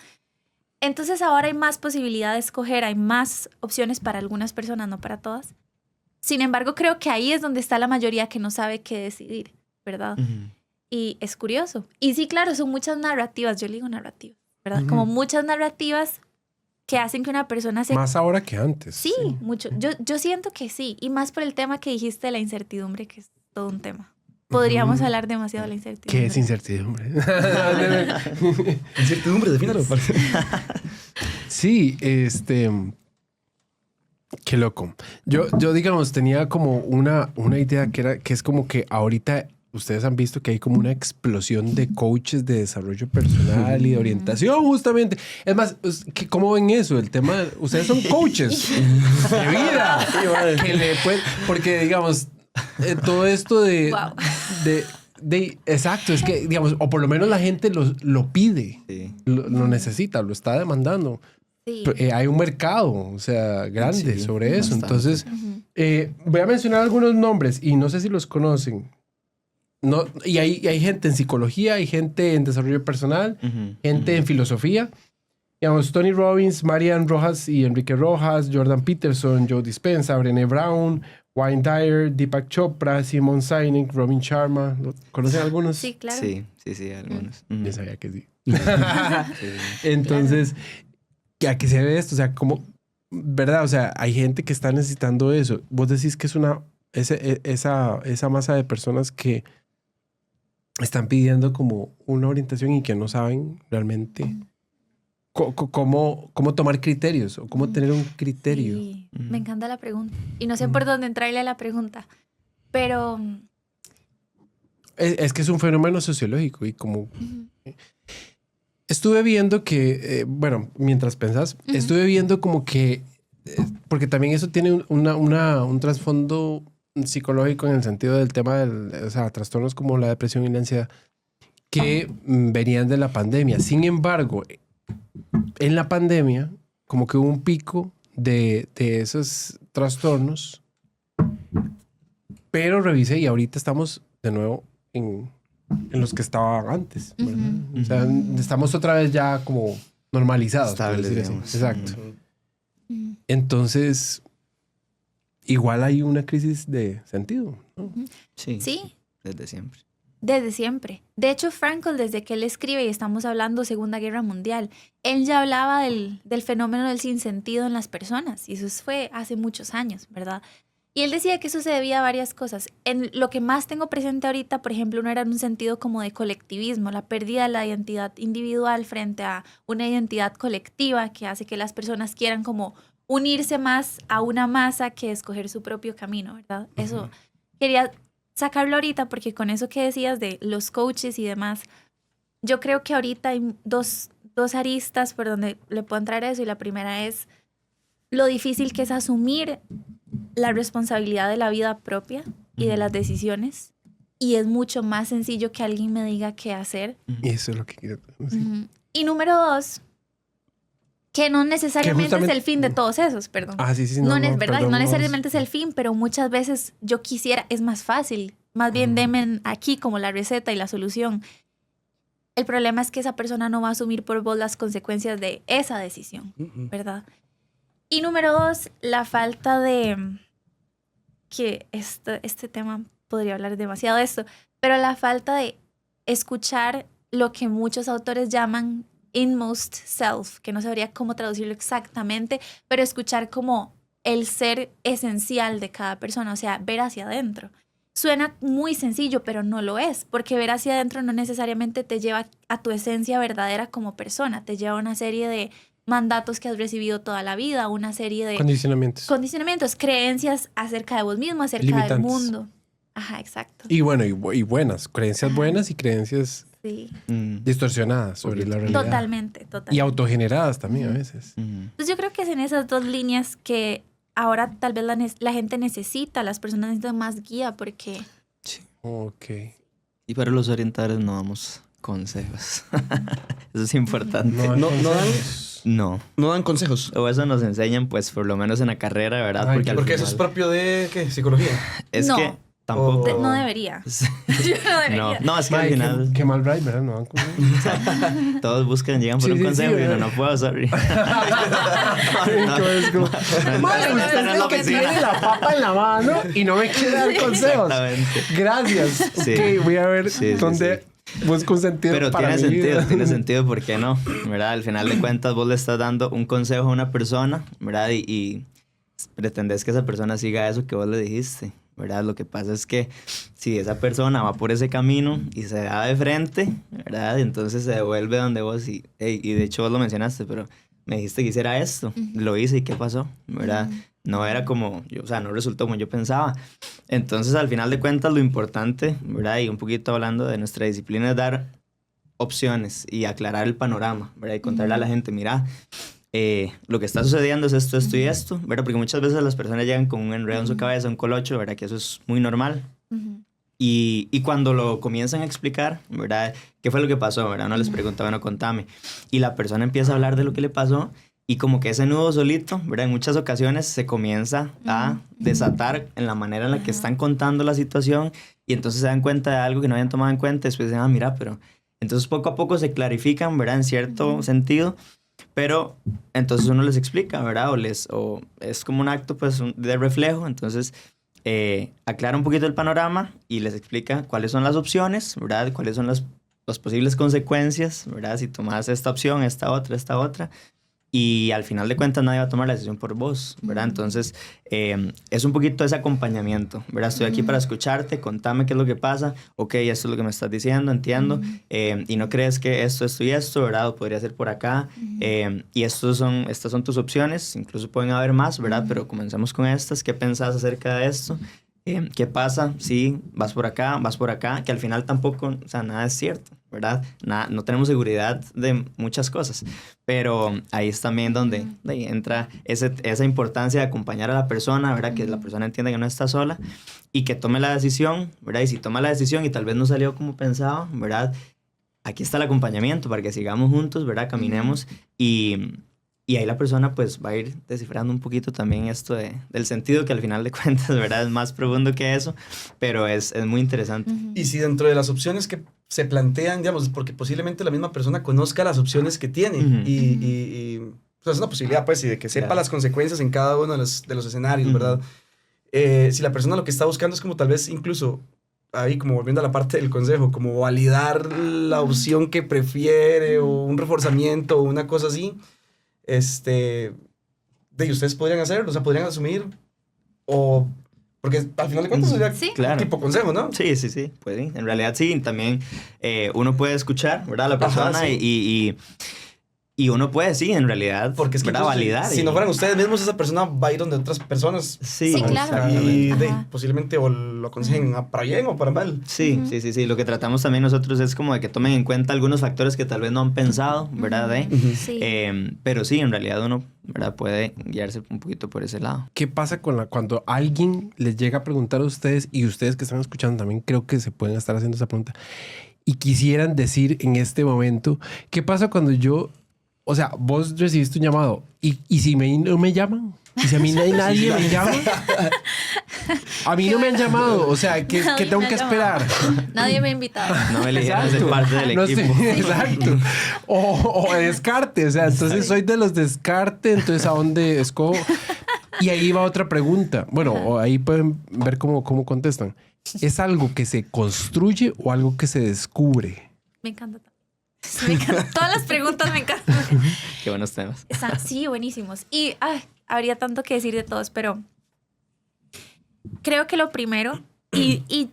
Entonces ahora hay más posibilidad de escoger, hay más opciones para algunas personas, no para todas. Sin embargo, creo que ahí es donde está la mayoría que no sabe qué decidir, ¿verdad? Y es curioso. Y sí, claro, son muchas narrativas, yo le digo narrativas, ¿verdad? Como muchas narrativas que hacen que una persona se... Más ahora que antes. Sí, mucho. Yo siento que sí. Y más por el tema que dijiste de la incertidumbre, que es todo un tema. Podríamos hablar demasiado de la incertidumbre. ¿Qué es incertidumbre? Incertidumbre, defínalo. Sí, qué loco. Yo digamos, tenía como una idea que es como que ahorita ustedes han visto que hay como una explosión de coaches de desarrollo personal y de orientación, justamente. Es más, ¿cómo ven eso? El tema, ustedes son coaches de vida. Porque, digamos, todo esto de... Wow. Exacto, es que, digamos, o por lo menos la gente lo pide, Sí. lo necesita, lo está demandando. Sí. Hay un mercado, o sea, grande Sí, sobre eso. bastante. Entonces, voy a mencionar algunos nombres y no sé si los conocen. No, y hay gente en psicología, hay gente en desarrollo personal, gente en filosofía. Digamos, Tony Robbins, Marianne Rojas y Enrique Rojas, Jordan Peterson, Joe Dispenza, Brené Brown, Wayne Dyer, Deepak Chopra, Simon Sinek, Robin Sharma. ¿Conocen algunos? Sí, claro. Sí, algunos. Yo sabía que sí. Sí. Entonces, ¿a qué se debe esto? O sea, como, ¿verdad? O sea, hay gente que está necesitando eso. Vos decís que es esa masa de personas que están pidiendo como una orientación y que no saben realmente cómo tomar criterios o cómo tener un criterio. Sí, me encanta la pregunta. Y no sé por dónde entrarle a la pregunta. Pero... Es que es un fenómeno sociológico y como... Estuve viendo que, bueno, mientras pensás, estuve viendo como que, porque también eso tiene un trasfondo psicológico en el sentido del tema o sea, trastornos como la depresión y la ansiedad que venían de la pandemia. Sin embargo, en la pandemia, como que hubo un pico de esos trastornos, pero revisé y ahorita estamos de nuevo en los que estaban antes, ¿verdad? O sea, estamos otra vez ya como normalizados, por decir así. Estables, Exacto. Entonces, igual hay una crisis de sentido, ¿no? Sí. Sí, Desde siempre. desde siempre. De hecho, Frankl, desde que él escribe, y estamos hablando Segunda Guerra Mundial, él ya hablaba del fenómeno del sinsentido en las personas. Y eso fue hace muchos años, ¿verdad? Y él decía que eso se debía a varias cosas. En lo que más tengo presente ahorita, por ejemplo, no era en un sentido como de colectivismo, la pérdida de la identidad individual frente a una identidad colectiva que hace que las personas quieran como unirse más a una masa que escoger su propio camino, ¿verdad? Eso quería sacarlo ahorita porque con eso que decías de los coaches y demás, yo creo que ahorita hay dos aristas por donde le puedo entrar a eso, y la primera es lo difícil que es asumir la responsabilidad de la vida propia y de las decisiones, y es mucho más sencillo que alguien me diga qué hacer. Y eso es lo que quiero decir. Y número dos, que no necesariamente justamente- es el fin de todos esos, perdón. Ah, sí, sí. No, No, ¿verdad? perdón, No necesariamente es el fin, pero muchas veces yo quisiera, es más fácil. Más bien denme aquí como la receta y la solución. El problema es que esa persona no va a asumir por vos las consecuencias de esa decisión, ¿verdad? Y número dos, la falta de... que este tema podría hablar demasiado de esto, pero la falta de escuchar lo que muchos autores llaman inmost self, que no sabría cómo traducirlo exactamente, pero escuchar como el ser esencial de cada persona, o sea, ver hacia adentro. Suena muy sencillo, pero no lo es, porque ver hacia adentro no necesariamente te lleva a tu esencia verdadera como persona, te lleva a una serie de mandatos que has recibido toda la vida, una serie de condicionamientos, creencias acerca de vos mismo, acerca Limitantes. del mundo. Ajá, exacto. Y bueno, y buenas, creencias buenas y creencias Sí. distorsionadas sobre la realidad. Totalmente. Y autogeneradas también a veces. Pues yo creo que es en esas dos líneas que ahora tal vez la gente necesita, las personas necesitan más guía porque... Ok. Y para los orientadores no damos consejos. Eso es importante. No dan consejos. O eso nos enseñan, pues, por lo menos en la carrera, ¿verdad? Ay, Porque al Porque final, eso es propio de, ¿qué? Psicología. es No. que tampoco... O- No debería. Yo no debería. No, es que al Mae, final qué mal bright, ¿verdad? No dan consejos. todos llegan por Sí, un sí, consejo sí, y uno ¿verdad? no puedo, sorry. Es como, "Mae, usted Está en es la el que oficina". tiene la papa en la mano y no me quiere dar consejos. Exactamente. Gracias. Sí. Ok, voy a ver Sí, sí, dónde busco un sentido Pero para tiene mi vida. sentido, tiene sentido, ¿por qué no? ¿Verdad? Al final de cuentas vos le estás dando un consejo a una persona, ¿verdad? Y pretendés que esa persona siga eso que vos le dijiste, ¿verdad? Lo que pasa es que si esa persona va por ese camino y se da de frente, ¿verdad? Entonces se devuelve donde vos y de hecho vos lo mencionaste, pero me dijiste que hiciera esto, lo hice y ¿qué pasó? ¿Verdad? No era como, o sea, no resultó como yo pensaba. Entonces, al final de cuentas, lo importante, ¿verdad? Y un poquito hablando de nuestra disciplina es dar opciones y aclarar el panorama, ¿verdad? Y contarle a la gente, mira, lo que está sucediendo es esto, esto y esto, ¿verdad? Porque muchas veces las personas llegan con un enredo en su cabeza, un colocho, ¿verdad? Que eso es muy normal. Y cuando lo comienzan a explicar, ¿verdad? ¿Qué fue lo que pasó, verdad? Uno les pregunta, bueno, contame. Y la persona empieza a hablar de lo que le pasó y como que ese nudo solito, ¿verdad? En muchas ocasiones se comienza a desatar en la manera en la que están contando la situación y entonces se dan cuenta de algo que no habían tomado en cuenta y después dicen, mira, pero... Entonces poco a poco se clarifican, ¿verdad? En cierto sentido, pero entonces uno les explica, ¿verdad? O es como un acto, pues, de reflejo, entonces... aclara un poquito el panorama y les explica cuáles son las opciones, ¿verdad? Cuáles son las posibles consecuencias, ¿verdad? Si tomas esta opción, esta otra. Y al final de cuentas nadie va a tomar la decisión por vos, ¿verdad? Entonces, es un poquito ese acompañamiento, ¿verdad? Estoy aquí para escucharte, contame qué es lo que pasa. Ok, esto es lo que me estás diciendo, entiendo. Y no crees que esto y esto, ¿verdad? O podría ser por acá. Y estas son tus opciones. Incluso pueden haber más, ¿verdad? Pero comencemos con estas. ¿Qué pensás acerca de esto? ¿Qué pasa si vas por acá, que al final tampoco, o sea, nada es cierto, ¿verdad? No tenemos seguridad de muchas cosas, pero ahí es también donde entra esa importancia de acompañar a la persona, ¿verdad? Que la persona entienda que no está sola y que tome la decisión, ¿verdad? Y si toma la decisión y tal vez no salió como pensaba, ¿verdad? Aquí está el acompañamiento para que sigamos juntos, ¿verdad? Caminemos y ahí la persona pues va a ir descifrando un poquito también esto del sentido que al final de cuentas, ¿verdad? Es más profundo que eso, pero es muy interesante. Y si dentro de las opciones que se plantean, digamos, porque posiblemente la misma persona conozca las opciones que tiene y o sea, es una posibilidad, pues, y de que sepa las consecuencias en cada uno de los escenarios, ¿verdad? Si la persona lo que está buscando es como tal vez incluso, ahí como volviendo a la parte del consejo, como validar la opción que prefiere o un reforzamiento o una cosa así, ustedes podrían hacerlo, o sea, podrían asumir o... Porque al final de cuentas sería Claro. tipo consejo, ¿no? Sí, puede. En realidad sí, también uno puede escuchar, ¿verdad? A la persona. Ajá, sí. Y uno puede, sí, en realidad, Porque es que ¿verdad? Validar. si no fueran ustedes mismos, esa persona va a ir donde otras personas. Sí, Sí, claro. Y Ajá. posiblemente o lo aconsejen para bien o para mal. Sí. Lo que tratamos también nosotros es como de que tomen en cuenta algunos factores que tal vez no han pensado, ¿verdad? Sí. Pero sí, en realidad uno, ¿verdad? Puede guiarse un poquito por ese lado. ¿Qué pasa cuando alguien les llega a preguntar a ustedes y ustedes que están escuchando también creo que se pueden estar haciendo esa pregunta y quisieran decir en este momento, ¿qué pasa cuando o sea, vos recibiste un llamado y si no me llaman? ¿Y si a mí nadie me llama? A mí no me han llamado. O sea, ¿qué Nadie tengo me que ha esperar? llamado. Nadie me ha invitado. No me eligieron ser parte del No sé, equipo. exacto. O descarte. O sea, entonces soy de los descarte. Entonces, ¿a dónde escojo? Y ahí va otra pregunta. Bueno, o ahí pueden ver cómo contestan. ¿Es algo que se construye o algo que se descubre? Me encanta. Me encanta. Todas las preguntas me encantan. Qué buenos temas. Sí, buenísimos. Y habría tanto que decir de todos, pero creo que lo primero, y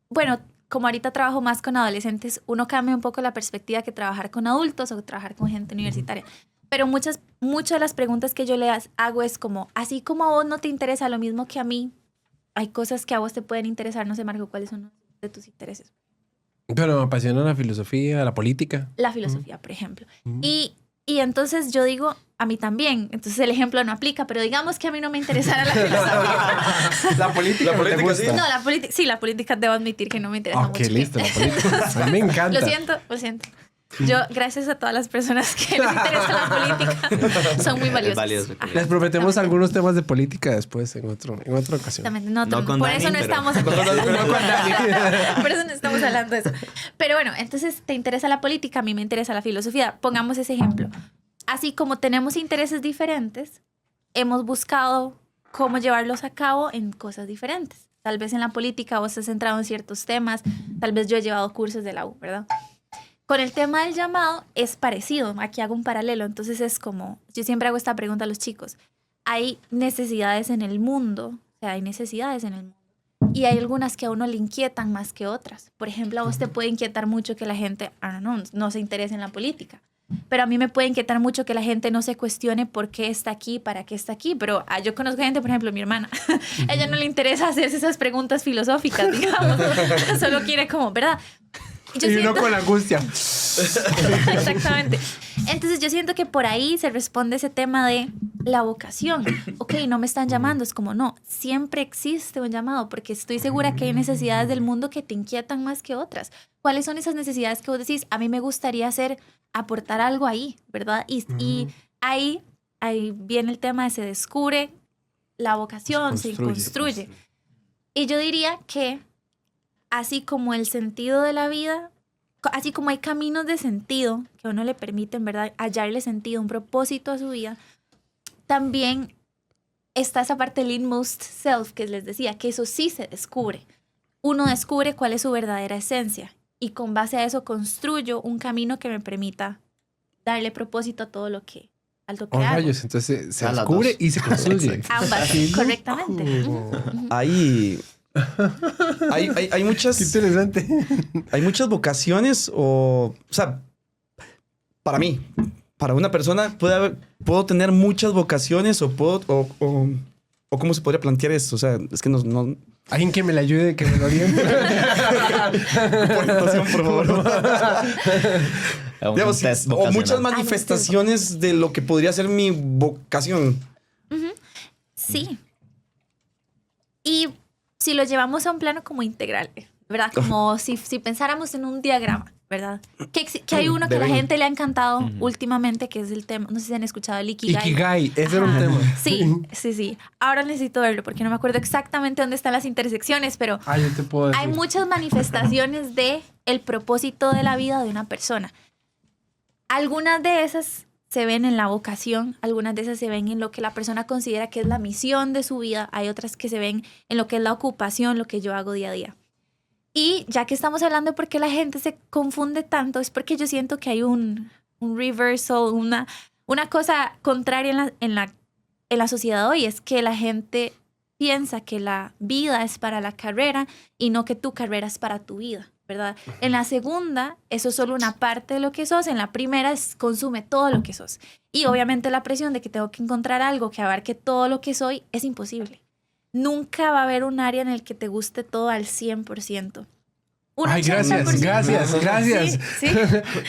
bueno, como ahorita trabajo más con adolescentes, uno cambia un poco la perspectiva que trabajar con adultos o trabajar con gente universitaria. Pero muchas de las preguntas que yo les hago es como, así como a vos no te interesa lo mismo que a mí, hay cosas que a vos te pueden interesar. No sé, Marco, ¿cuáles son de tus intereses? Pero me apasiona la filosofía, la política. La filosofía, por ejemplo. Y entonces yo digo, a mí también. Entonces el ejemplo no aplica, pero digamos que a mí no me interesara la filosofía. La política, sí. No, la política debo admitir que no me interesa mucho. Ok, listo, la política. A mí me encanta. Lo siento. Yo, gracias a todas las personas que les interesa la política, son muy valiosas. Es valioso. Ajá. Les prometemos algunos temas de política después, en otra ocasión. Exactamente. No con por Dani, eso no pero- estamos por eso no estamos hablando de eso. Pero bueno, entonces te interesa la política, a mí me interesa la filosofía. Pongamos ese ejemplo. Así como tenemos intereses diferentes, hemos buscado cómo llevarlos a cabo en cosas diferentes. Tal vez en la política vos estás centrado en ciertos temas, tal vez yo he llevado cursos de la U, ¿verdad? Con el tema del llamado es parecido. Aquí hago un paralelo. Entonces es como, yo siempre hago esta pregunta a los chicos. Hay necesidades en el mundo, o sea, hay necesidades en el mundo. Y hay algunas que a uno le inquietan más que otras. Por ejemplo, a vos te puede inquietar mucho que la gente no se interese en la política. Pero a mí me puede inquietar mucho que la gente no se cuestione por qué está aquí, para qué está aquí. Pero yo conozco gente, por ejemplo, mi hermana. A ella no le interesa hacerse esas preguntas filosóficas, digamos. Solo quiere como, ¿verdad? Y uno con la angustia. Exactamente. Entonces yo siento que por ahí se responde ese tema de la vocación. Ok, no me están llamando. Es como, no, siempre existe un llamado porque estoy segura que hay necesidades del mundo que te inquietan más que otras. ¿Cuáles son esas necesidades que vos decís? A mí me gustaría aportar algo ahí, ¿verdad? Y ahí viene el tema de se descubre la vocación, se construye. Y yo diría que así como el sentido de la vida, así como hay caminos de sentido que a uno le permiten, ¿verdad?, hallarle sentido, un propósito a su vida, también está esa parte del inmost self que les decía, que eso sí se descubre. Uno descubre cuál es su verdadera esencia y con base a eso construyo un camino que me permita darle propósito a todo lo que hago. Rayos, entonces se A las descubre dos. y se construye. Exacto. Ambas, Qué correctamente. loco. Hay muchas... Qué interesante. Hay muchas vocaciones o sea, para mí, para una persona puedo tener muchas vocaciones o cómo se podría plantear esto. O sea, es que no Alguien que me le ayude, que me lo oriente. orientación, por favor. Digamos, Test o vocacional. muchas manifestaciones de lo que podría ser mi vocación. Sí. Y si lo llevamos a un plano como integral, ¿verdad? Como si pensáramos en un diagrama, ¿verdad? Que hay uno que a la gente le ha encantado últimamente, que es el tema, no sé si han escuchado el Ikigai. Ikigai, ese era un Ajá. tema. Sí. Ahora necesito verlo porque no me acuerdo exactamente dónde están las intersecciones, pero Yo te puedo decir. hay muchas manifestaciones de el propósito de la vida de una persona. Algunas de esas se ven en la vocación, algunas de esas se ven en lo que la persona considera que es la misión de su vida, hay otras que se ven en lo que es la ocupación, lo que yo hago día a día. Y ya que estamos hablando de por qué la gente se confunde tanto, es porque yo siento que hay un reversal, una cosa contraria en la sociedad hoy, es que la gente piensa que la vida es para la carrera y no que tu carrera es para tu vida, ¿verdad? En la segunda, eso es solo una parte de lo que sos. En la primera, consume todo lo que sos. Y obviamente la presión de que tengo que encontrar algo que abarque todo lo que soy es imposible. Nunca va a haber un área en el que te guste todo al 100%. Ay, gracias. Sí.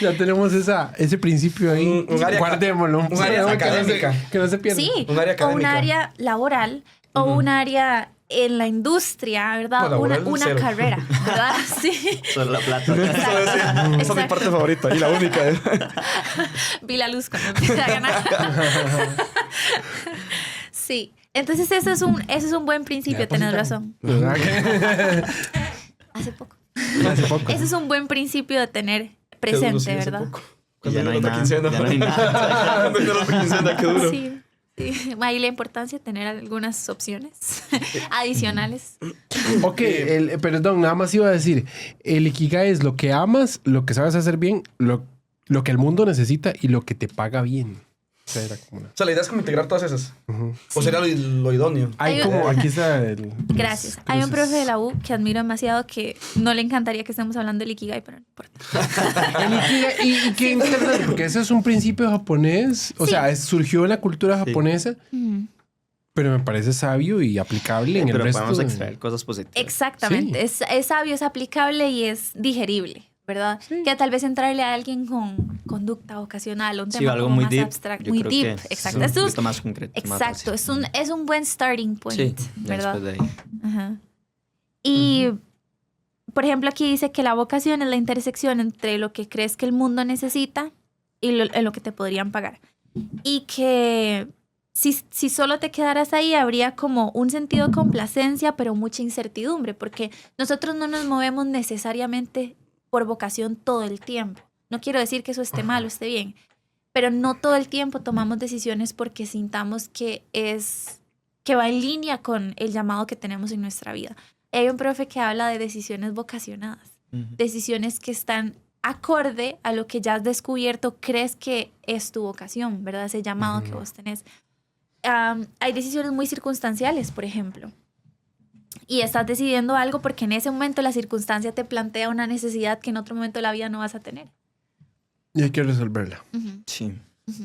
Ya tenemos ese principio ahí. Un área Guardémoslo. un área Que académica. que no se pierda. Sí, Un área o académica. un área laboral, o un área en la industria, ¿verdad? No, laboral, una cero. carrera, ¿verdad? Sí. Solo la plata. Esa es mi parte favorita y la única. Vi la luz cuando empecé a ganar. Sí. Entonces eso es un buen principio, tenés razón. ¿Verdad que- Hace poco. Hace poco. Ese es un buen principio de tener presente, ¿verdad? Ya no hay nada. Quincena. Ya no hay nada. Cuando viene la otra quincena, qué duro. Sí. Ahí la importancia de tener algunas opciones adicionales. Ok, perdón, nada más iba a decir, el Ikigai es lo que amas, lo que sabes hacer bien, lo que el mundo necesita y lo que te paga bien. O sea, era como O sea, la idea es como integrar todas esas. Ujú. O sería lo idóneo. Hay como, aquí está el... Gracias. Hay un profe de la U que admiro demasiado que no le encantaría que estemos hablando del Ikigai, pero no importa. El Ikigai, y qué interesante, porque ese es un principio japonés, o Sí. sea, surgió en la cultura japonesa, pero me parece sabio y aplicable en el Pero resto. podemos extraer cosas positivas. Exactamente. Es sabio, es aplicable y es digerible. ¿verdad? Sí. Que tal vez entrarle a alguien con conducta vocacional, un Sí, tema algo como muy más deep. abstracto, Yo muy creo deep, que exacto. es Esto un es- poquito más concreto. más exacto, fácil. es un buen starting point, Sí, ya ¿verdad? después de ahí. Ajá. Y, por ejemplo, aquí dice que la vocación es la intersección entre lo que crees que el mundo necesita y en lo que te podrían pagar. Y que si solo te quedaras ahí, habría como un sentido de complacencia, pero mucha incertidumbre, porque nosotros no nos movemos necesariamente por vocación todo el tiempo. No quiero decir que eso esté mal o esté bien, pero no todo el tiempo tomamos decisiones porque sintamos que va en línea con el llamado que tenemos en nuestra vida. Hay un profe que habla de decisiones vocacionadas, Ujú. decisiones que están acorde a lo que ya has descubierto, crees que es tu vocación, ¿verdad? Ese llamado que vos tenés. Hay decisiones muy circunstanciales, por ejemplo. Y estás decidiendo algo porque en ese momento la circunstancia te plantea una necesidad que en otro momento de la vida no vas a tener. Y hay que resolverla. Ujú, Sí, ujú.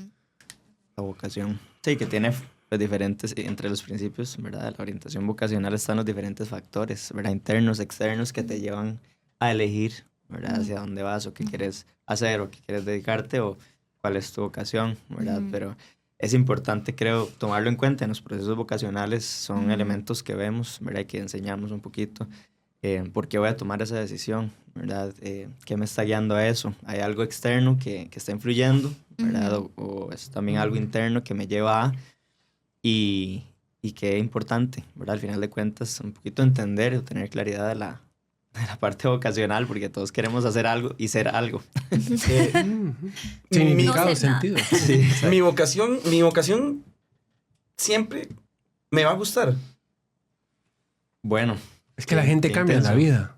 la vocación. Sí, que tiene pues, diferentes, entre los principios, ¿verdad? La orientación vocacional están los diferentes factores, ¿verdad? Internos, externos, que te llevan a elegir, ¿verdad? Hacia dónde vas o qué quieres hacer o qué quieres dedicarte o cuál es tu vocación, ¿verdad? Ujú. Pero es importante, creo, tomarlo en cuenta en los procesos vocacionales. Son Ujú. elementos que vemos, ¿verdad? Y que enseñamos un poquito. ¿Por qué voy a tomar esa decisión? ¿Verdad? ¿Qué me está guiando a eso? ¿Hay algo externo que está influyendo? ¿Verdad? Ujú. O es también algo interno que me lleva a... Y qué importante, ¿verdad? Al final de cuentas, un poquito entender o tener claridad de la parte vocacional, porque todos queremos hacer algo y ser algo. Significado, No sé nada. sentido. Sí, Mi vocación siempre me va a gustar. Bueno. Es que la gente qué cambia en la intenso. vida.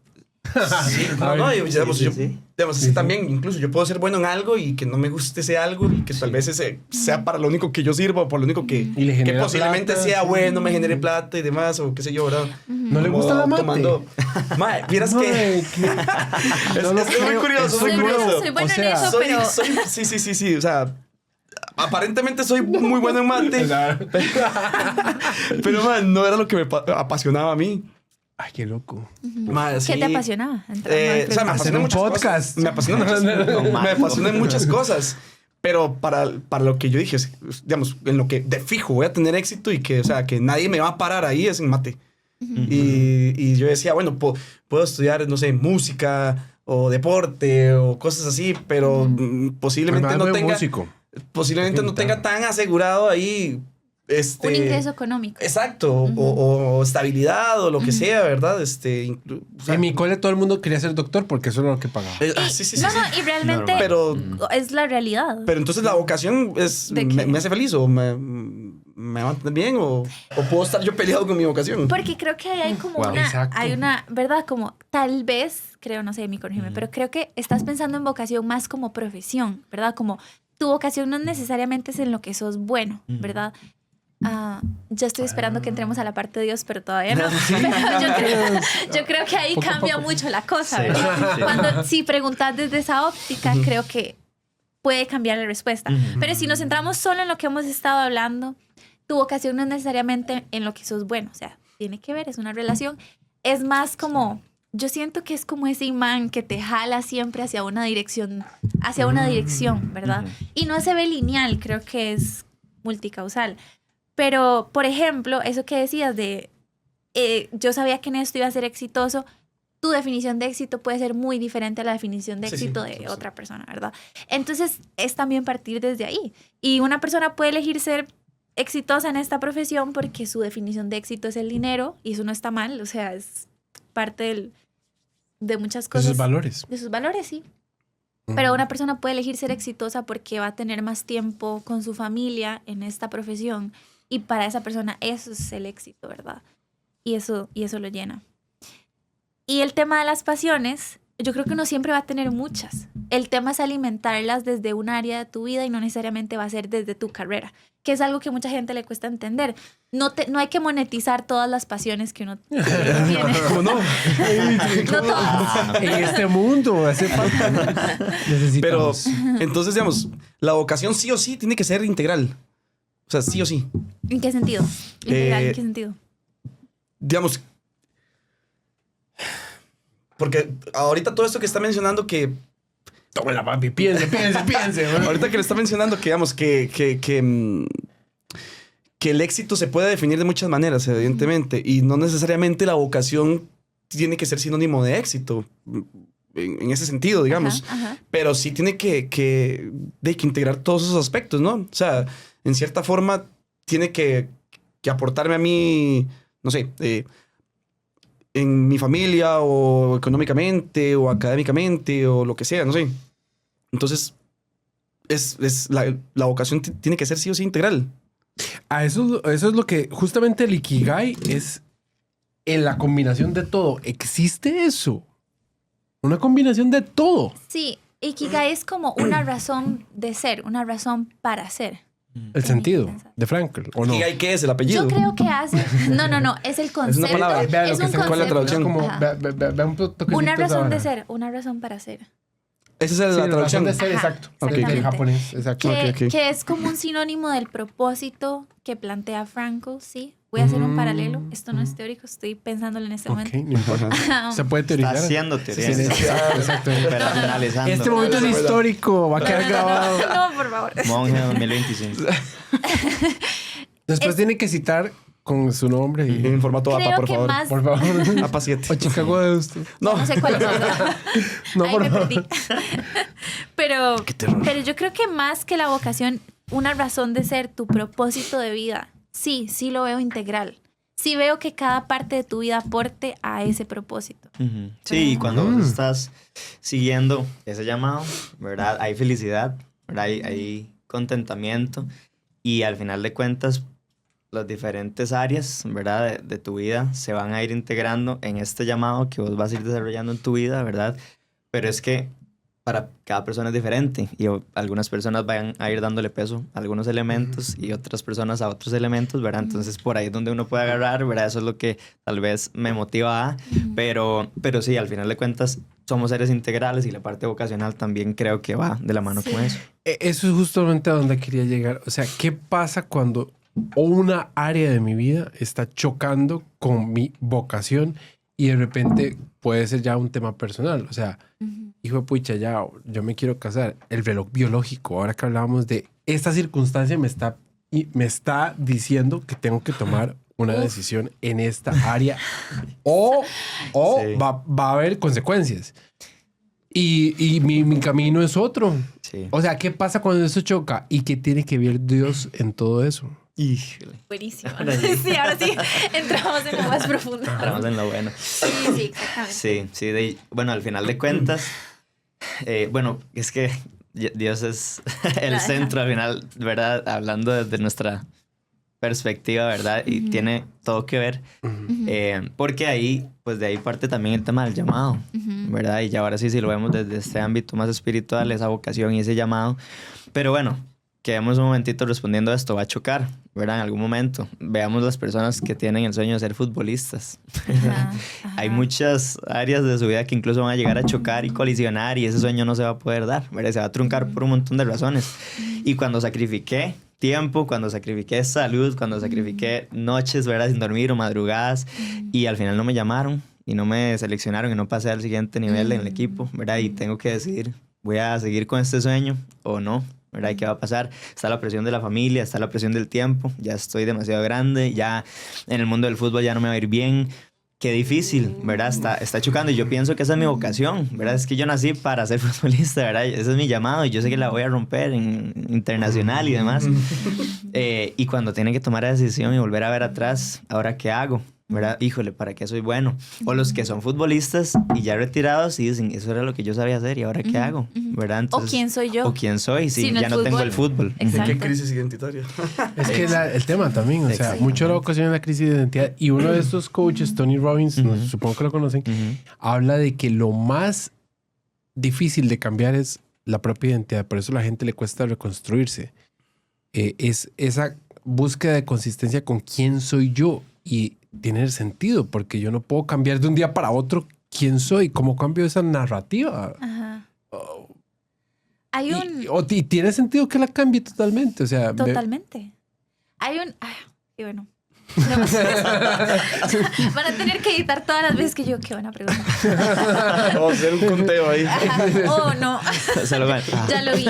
Sí, A no, ver, no, digamos, sí, yo, sí. digamos, así también, incluso yo puedo ser bueno en algo y que no me guste ese algo y que tal vez ese sea para lo único que yo sirva o por lo único que, Y le que genera posiblemente plata, sea sí. bueno, me genere plata y demás, o qué sé yo, ¿verdad? ¿No le Como gusta la mate? Mae, vieras que Mae, no lo es muy creo, curioso, es muy Soy curioso. buena, soy buena O sea, en eso, soy, pero... sí, o sea, aparentemente soy muy bueno en mate, pero man, no era lo que me apasionaba a mí. Ay, qué loco. Mae, sí. ¿Qué te apasionaba? O sea, me Hacer apasionan un muchas podcast. cosas. Me apasionan muchas cosas. Pero para lo que yo dije, digamos, en lo que de fijo voy a tener éxito y que, o sea, que nadie me va a parar ahí es en mate. Y yo decía, bueno, puedo estudiar, no sé, música o deporte o cosas así, pero posiblemente no tenga... músico. Posiblemente no tenga tan asegurado ahí... Un ingreso económico. Exacto, o estabilidad o lo que sea, ¿verdad? O sea, En mi cole todo el mundo quería ser doctor porque eso era lo que pagaba. sí. No, y realmente Normal. Pero, es la realidad. pero entonces la vocación es, ¿De qué? me hace feliz o me va a mantener bien o puedo estar yo peleado con mi vocación. Porque creo que ahí hay como Wow. Exacto. hay una, ¿verdad? Como tal vez, creo, no sé, mi corrígeme, pero creo que estás pensando en vocación más como profesión, ¿verdad? Como tu vocación no necesariamente es en lo que sos bueno, ¿verdad? Yo estoy esperando que entremos a la parte de Dios, pero todavía no. Pero yo creo que ahí Poco a cambia poco. mucho la cosa, Sí, ¿verdad? sí. Cuando, si preguntas desde esa óptica, creo que puede cambiar la respuesta. Pero si nos centramos solo en lo que hemos estado hablando, tu vocación no es necesariamente en lo que sos bueno. O sea, tiene que ver, es una relación. Es más como, yo siento que es como ese imán que te jala siempre hacia una dirección, ¿verdad? Y no se ve lineal, creo que es multicausal. Pero, por ejemplo, eso que decías de, yo sabía que en esto iba a ser exitoso, tu definición de éxito puede ser muy diferente a la definición de Sí, éxito sí, de sí. otra persona, ¿verdad? Entonces, es también partir desde ahí. Y una persona puede elegir ser exitosa en esta profesión porque su definición de éxito es el dinero, y eso no está mal, o sea, es parte de muchas cosas. Esos valores. De sus valores, sí. Pero una persona puede elegir ser exitosa porque va a tener más tiempo con su familia en esta profesión. Y para esa persona eso es el éxito, ¿verdad? Y eso lo llena. Y el tema de las pasiones, yo creo que uno siempre va a tener muchas. El tema es alimentarlas desde un área de tu vida y no necesariamente va a ser desde tu carrera, que es algo que mucha gente le cuesta entender. No hay que monetizar todas las pasiones que uno tiene. ¿Cómo no? No todas. En este mundo hace falta. ¿no? Pero, Necesitamos. entonces, digamos, la vocación sí o sí tiene que ser integral. O sea, sí o sí. ¿En qué sentido? Integral, ¿en qué sentido? Digamos, porque ahorita todo esto que está mencionando que... Tómala, papi, piense. Ahorita que le está mencionando que, digamos, que el éxito se puede definir de muchas maneras, evidentemente, y no necesariamente la vocación tiene que ser sinónimo de éxito, en ese sentido, digamos. Ajá. Pero sí tiene que integrar todos esos aspectos, ¿no? O sea, en cierta forma tiene que aportarme a mí, no sé, en mi familia o económicamente o académicamente o lo que sea, no sé. Entonces, la vocación tiene que ser sí o sí integral. Eso es lo que justamente el Ikigai es en la combinación de todo. ¿Existe eso? Una combinación de todo. Sí, Ikigai es como una razón de ser, una razón para ser. El sentido de Frankl, ¿o no? ¿Y qué es el apellido? Yo creo que hace... No, es el concepto. Es una palabra. Vea lo Es que un se cuál la concepto. traducción. Como, Ajá. vea un toquecito Una esa razón de vara. ser, una razón para ser. Esa es Sí, la traducción. de ser, Ajá, exacto. exactamente. En japonés, exacto. Que es como un sinónimo del propósito que plantea Frankl, sí. Voy a hacer un paralelo. Esto no es teórico, estoy pensándolo en este Ok, momento. no importa. Se puede Está teorizar. haciendo teoría. Sí, exacto. Pero analizando. Este momento es histórico, va a quedar grabado. No, por favor. Monje 2025. Después tiene que citar con su nombre y... En formato APA, Creo por que favor. más... Por favor. APA 7. O Chicago de usted. No sé cuál es eso. No, Ahí por me favor. perdí. Pero yo creo que más que la vocación, una razón de ser, tu propósito de vida, sí lo veo integral. Sí veo que cada parte de tu vida aporte a ese propósito. Ujú. Sí, y cuando vos estás siguiendo ese llamado, ¿verdad? Hay felicidad, ¿verdad? Hay contentamiento y al final de cuentas las diferentes áreas, ¿verdad? De tu vida se van a ir integrando en este llamado que vos vas a ir desarrollando en tu vida, ¿verdad? Pero es que para cada persona es diferente y algunas personas van a ir dándole peso a algunos elementos y otras personas a otros elementos, ¿verdad? Entonces por ahí es donde uno puede agarrar, ¿verdad? Eso es lo que tal vez me motiva pero sí, al final de cuentas somos seres integrales y la parte vocacional también creo que va de la mano con eso. Eso es justamente a donde quería llegar. O sea, ¿qué pasa cuando una área de mi vida está chocando con mi vocación y de repente puede ser ya un tema personal? O sea, hijo de pucha, ya yo me quiero casar. El reloj biológico, ahora que hablábamos de esta circunstancia, me está diciendo que tengo que tomar una decisión en esta área o Sí. va a haber consecuencias. Y mi camino es otro. Sí. O sea, ¿qué pasa cuando eso choca? ¿Y qué tiene que ver Dios en todo eso? Híjole. Buenísimo. Ahora sí. Sí, ahora sí entramos en lo más profundo. Entramos en lo bueno. Sí, exactamente. Sí, bueno, al final de cuentas, bueno, es que Dios es el centro al final, ¿verdad? Hablando desde nuestra perspectiva, ¿verdad? Y tiene todo que ver, porque ahí, pues de ahí parte también el tema del llamado, ¿verdad? Y ya ahora sí, si lo vemos desde este ámbito más espiritual, esa vocación y ese llamado. Pero bueno, quedemos un momentito respondiendo a esto, va a chocar, ¿verdad? En algún momento. Veamos las personas que tienen el sueño de ser futbolistas. Ajá. Hay muchas áreas de su vida que incluso van a llegar a chocar y colisionar y ese sueño no se va a poder dar, ¿verdad? Se va a truncar por un montón de razones. Y cuando sacrifiqué tiempo, cuando sacrifiqué salud, cuando sacrifiqué noches, ¿verdad? Sin dormir o madrugadas y al final no me llamaron y no me seleccionaron y no pasé al siguiente nivel en el equipo, ¿verdad? Y tengo que decidir, ¿voy a seguir con este sueño o no? ¿Verdad? ¿Y qué va a pasar? Está la presión de la familia, está la presión del tiempo, ya estoy demasiado grande, ya en el mundo del fútbol ya no me va a ir bien. Qué difícil, ¿verdad? Está chocando y yo pienso que esa es mi vocación, ¿verdad? Es que yo nací para ser futbolista, ¿verdad? Ese es mi llamado y yo sé que la voy a romper en internacional y demás. Y cuando tiene que tomar la decisión y volver a ver atrás, ¿ahora qué hago? ¿Verdad? Híjole, ¿para qué soy bueno? O los que son futbolistas y ya retirados y dicen, eso era lo que yo sabía hacer y ¿ahora qué hago? ¿Verdad? O quién soy yo. O quién soy, sí, Sin el ya no tengo el fútbol. Exacto. ¿Qué crisis identitaria? Es que el tema también, o sea, Exacto. mucho de la ocasión es la crisis de identidad. Y uno de estos coaches, Tony Robbins, supongo que lo conocen, habla de que lo más difícil de cambiar es la propia identidad. Por eso a la gente le cuesta reconstruirse. Es esa búsqueda de consistencia con quién soy yo. Y tiene sentido, porque yo no puedo cambiar de un día para otro quién soy. ¿Cómo cambio esa narrativa? Ajá. Hay un... Y tiene sentido que la cambie totalmente. O sea, Totalmente. Hay un... y bueno, No. Van a tener que editar todas las veces que yo, qué buena pregunta. Vamos a hacer un conteo ahí. Ajá. Oh, no. Se lo van. Ya lo vi.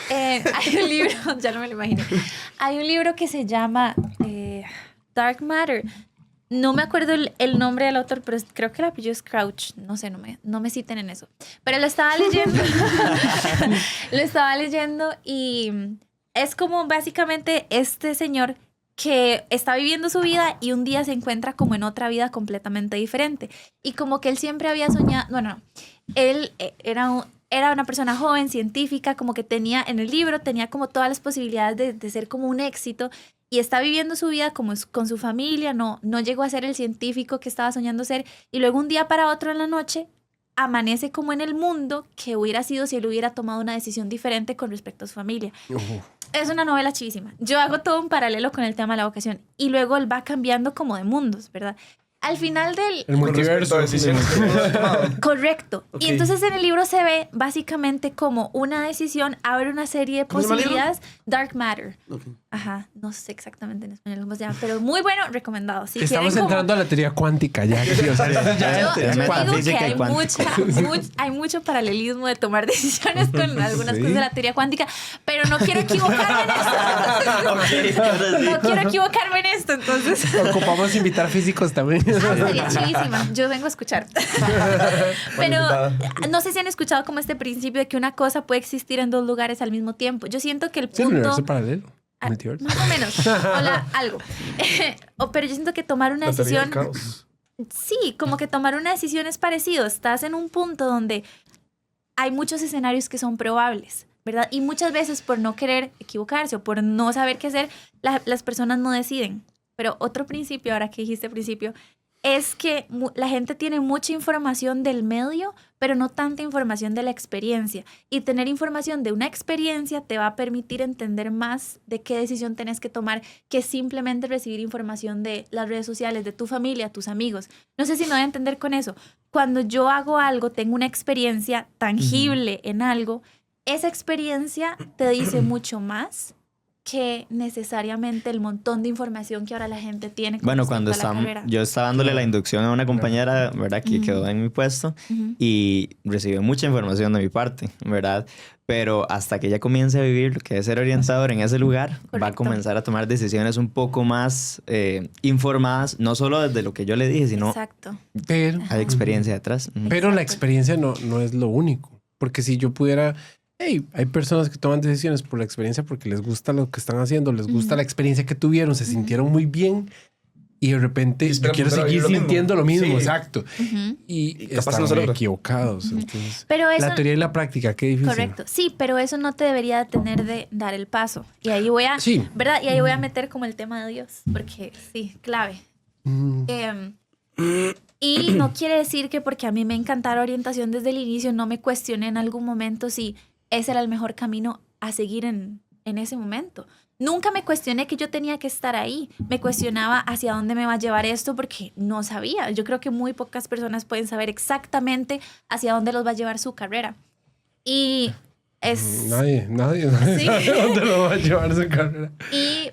Hay un libro, ya no me lo imagino. Hay un libro que se llama Dark Matter. No me acuerdo el nombre del autor, pero creo que el apellido es Crouch. No sé, no me citen en eso. Pero lo estaba leyendo. Lo estaba leyendo y es como básicamente este señor que está viviendo su vida y un día se encuentra como en otra vida completamente diferente. Y como que él siempre había soñado... Bueno, no. Él era una persona joven, científica, como que tenía en el libro, tenía como todas las posibilidades de ser como un éxito y está viviendo su vida como con su familia, no llegó a ser el científico que estaba soñando ser y luego un día para otro en la noche amanece como en el mundo que hubiera sido si él hubiera tomado una decisión diferente con respecto a su familia. Es una novela chivísima. Yo hago todo un paralelo con el tema de la vocación y luego él va cambiando como de mundos, ¿verdad? Al final del... El multiverso. Con respecto a decisiones que uno ha tomado. Correcto. Ok. Y entonces en el libro se ve básicamente como una decisión abre una serie de ¿Cómo se llama el libro? posibilidades. Dark Matter. Ok. Ajá, no sé exactamente en español cómo se llama, pero muy bueno, recomendado. Si Estamos quieren como- entrando a la teoría cuántica ya. O sea, esto ya Yo es digo metafísica que y hay, cuántica. hay mucho paralelismo de tomar decisiones con algunas Sí. cosas de la teoría cuántica, pero no quiero equivocarme en esto. No quiero equivocarme en esto, entonces... ocupamos invitar físicos también. Sería chivísima. Yo vengo a escuchar. Pero invitada. no sé si han escuchado como este principio de que una cosa puede existir en dos lugares al mismo tiempo. Yo siento que el Sí, el punto... universo paralelo. Multiverso. Más o menos. Algo. Pero yo siento que tomar una La teoría decisión... del caos. Sí, como que tomar una decisión es parecido. Estás en un punto donde hay muchos escenarios que son probables, ¿verdad? Y muchas veces por no querer equivocarse o por no saber qué hacer, las personas no deciden. Pero otro principio, ahora que dijiste principio, es que la gente tiene mucha información del medio, pero no tanta información de la experiencia. Y tener información de una experiencia te va a permitir entender más de qué decisión tenés que tomar que simplemente recibir información de las redes sociales, de tu familia, tus amigos. No sé si me voy a entender con eso. Cuando yo hago algo, tengo una experiencia tangible en algo, esa experiencia te dice mucho más que necesariamente el montón de información que ahora la gente tiene. con Bueno, respecto cuando a la carrera. yo estaba dándole la inducción a una compañera, ¿verdad? Que quedó en mi puesto Ujú. y recibió mucha información de mi parte, ¿verdad? Pero hasta que ella comience a vivir lo que es ser orientador en ese lugar, va a Correcto. comenzar a tomar decisiones un poco más informadas, no solo desde lo que yo le dije, sino Exacto. Pero, hay experiencia detrás. Ujú. pero la Exacto. experiencia no es lo único. Porque si yo pudiera... Hey, hay personas que toman decisiones por la experiencia porque les gusta lo que están haciendo, les gusta la experiencia que tuvieron, se sintieron muy bien y de repente Y yo esperan quiero volver a seguir vivir lo sintiendo lo mismo, mismo. Sí. exacto. Ujú. Y capaz están no se logra. equivocados. Entonces, Pero eso... la teoría y la práctica, qué difícil. Correcto. Sí, pero eso no te debería detener de dar el paso. Y ahí voy a... Sí. ¿Verdad? Y ahí voy a meter como el tema de Dios. Porque sí, clave. Mm, Y no quiere decir que porque a mí me encantara orientación desde el inicio, no me cuestioné en algún momento si ese era el mejor camino a seguir en ese momento. Nunca me cuestioné que yo tenía que estar ahí. Me cuestionaba hacia dónde me va a llevar esto porque no sabía. Yo creo que muy pocas personas pueden saber exactamente hacia dónde los va a llevar su carrera. Y es... Nadie Sí. sabe dónde lo va a llevar su carrera. Y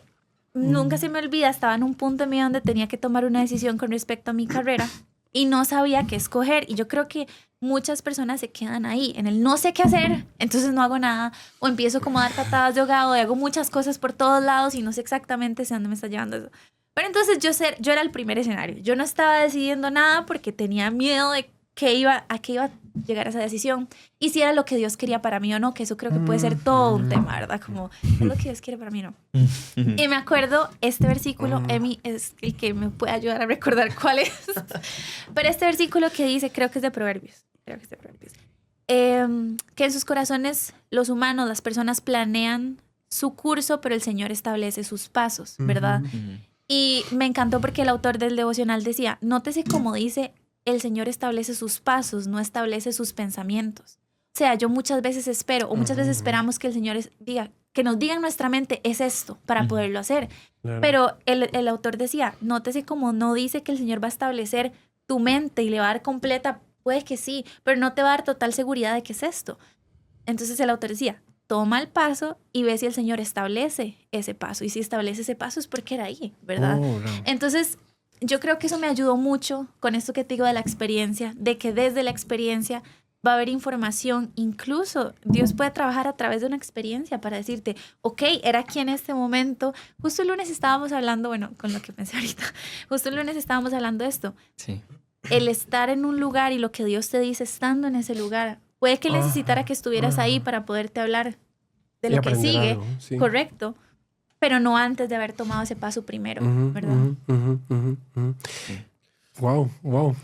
nunca se me olvida, estaba en un punto en mi vida donde tenía que tomar una decisión con respecto a mi carrera y no sabía qué escoger. Y yo creo que muchas personas se quedan ahí, en el no sé qué hacer, entonces no hago nada, o empiezo como a dar patadas de ahogado y hago muchas cosas por todos lados y no sé exactamente hacia dónde me está llevando eso. Pero entonces yo era el primer escenario. Yo no estaba decidiendo nada porque tenía miedo de a qué iba a llegar a esa decisión y si era lo que Dios quería para mí o no, que eso creo que puede ser todo un tema, ¿verdad? Como, es lo que Dios quiere para mí, ¿no? Y me acuerdo, este versículo, Emi, es el que me puede ayudar a recordar cuál es. Pero este versículo que dice, creo que es de Proverbios, que en sus corazones los humanos, las personas planean su curso, pero el Señor establece sus pasos, ¿verdad? Y me encantó porque el autor del devocional decía, nótese cómo dice, el Señor establece sus pasos, no establece sus pensamientos. O sea, yo muchas veces espero, o muchas veces esperamos que el Señor diga, que nos diga en nuestra mente, es esto, para poderlo hacer. Claro. Pero el autor decía, nótese cómo no dice que el Señor va a establecer tu mente y le va a dar completa, puede que sí, pero no te va a dar total seguridad de que es esto. Entonces el autor decía, toma el paso y ve si el Señor establece ese paso. Y si establece ese paso es porque era ahí, ¿verdad? Oh, no. Entonces, yo creo que eso me ayudó mucho con esto que te digo de la experiencia, de que desde la experiencia va a haber información. Incluso Dios puede trabajar a través de una experiencia para decirte, ok, era aquí en este momento. Justo el lunes estábamos hablando, bueno, con lo que pensé ahorita, justo el lunes estábamos hablando de esto. Sí. El estar en un lugar y lo que Dios te dice estando en ese lugar. Puede que necesitara que estuvieras ahí para poderte hablar de Y lo que aprender sigue, algo, sí. correcto, pero no antes de haber tomado ese paso primero, ¿verdad? Wow, wow.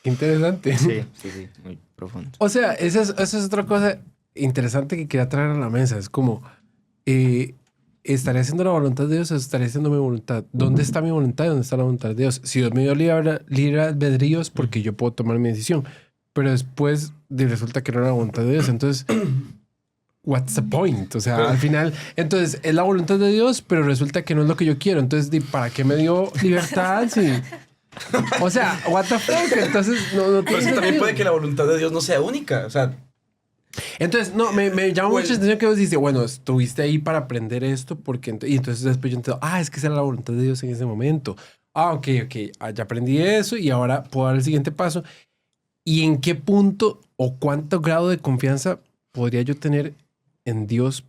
Interesante. Sí, sí, sí, muy profundo. O sea, esa es otra cosa interesante que quería traer a la mesa. Es como, ¿estaré haciendo la voluntad de Dios o estaré haciendo mi voluntad? ¿Dónde está mi voluntad y dónde está la voluntad de Dios? Si Dios me dio libre albedrío es porque yo puedo tomar mi decisión. Pero después resulta que no era la voluntad de Dios. Entonces, what's the point? O sea, al final, entonces es la voluntad de Dios, pero resulta que no es lo que yo quiero. Entonces, ¿para qué me dio libertad? Sí. O sea, what the fuck? Entonces, no Pero tiene es que también sentido. puede que la voluntad de Dios no sea única. O sea, Entonces, no, me llama mucho la atención que vos dices, bueno, estuviste ahí para aprender esto, porque y entonces después yo entiendo, es que esa era la voluntad de Dios en ese momento. Ok, ya aprendí eso y ahora puedo dar el siguiente paso. ¿Y en qué punto o cuánto grado de confianza podría yo tener en Dios?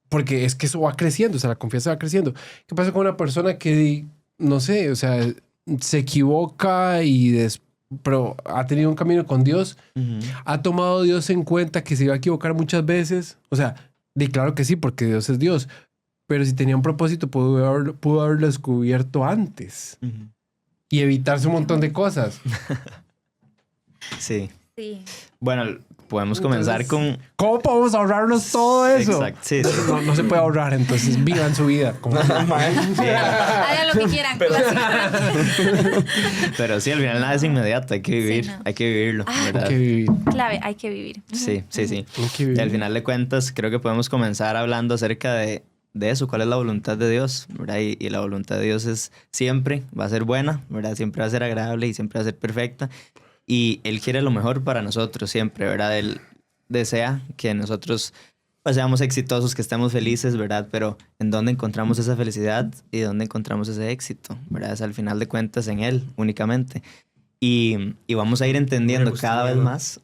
Porque es que eso va creciendo, o sea, la confianza va creciendo. ¿Qué pasa con una persona que, no sé, o sea, se equivoca pero ha tenido un camino con Dios? ¿Ha tomado a Dios en cuenta que se iba a equivocar muchas veces? O sea, claro que sí, porque Dios es Dios. Pero si tenía un propósito, pudo haberlo descubierto antes y evitarse un montón de cosas. Sí. Sí. Bueno, podemos comenzar Entonces, con... ¿Cómo podemos ahorrarnos todo eso? Exacto, sí, sí. No se puede ahorrar, entonces vivan su vida. Como... Hagan lo que quieran. Pero sí, al final nada es inmediato, hay que vivir, Sí, no. hay que vivirlo, ¿verdad? Hay que vivir. Clave, hay que vivir. Sí, sí, sí. Hay que Y vivir. al final de cuentas, creo que podemos comenzar hablando acerca de eso, cuál es la voluntad de Dios, ¿verdad? Y la voluntad de Dios es siempre, va a ser buena, ¿verdad? Siempre va a ser agradable y siempre va a ser perfecta. Y Él quiere lo mejor para nosotros siempre, ¿verdad? Él desea que nosotros pues, seamos exitosos, que estemos felices, ¿verdad? Pero ¿en dónde encontramos esa felicidad y dónde encontramos ese éxito? ¿Verdad? Es al final de cuentas en Él únicamente. Y vamos a ir entendiendo cada vez más,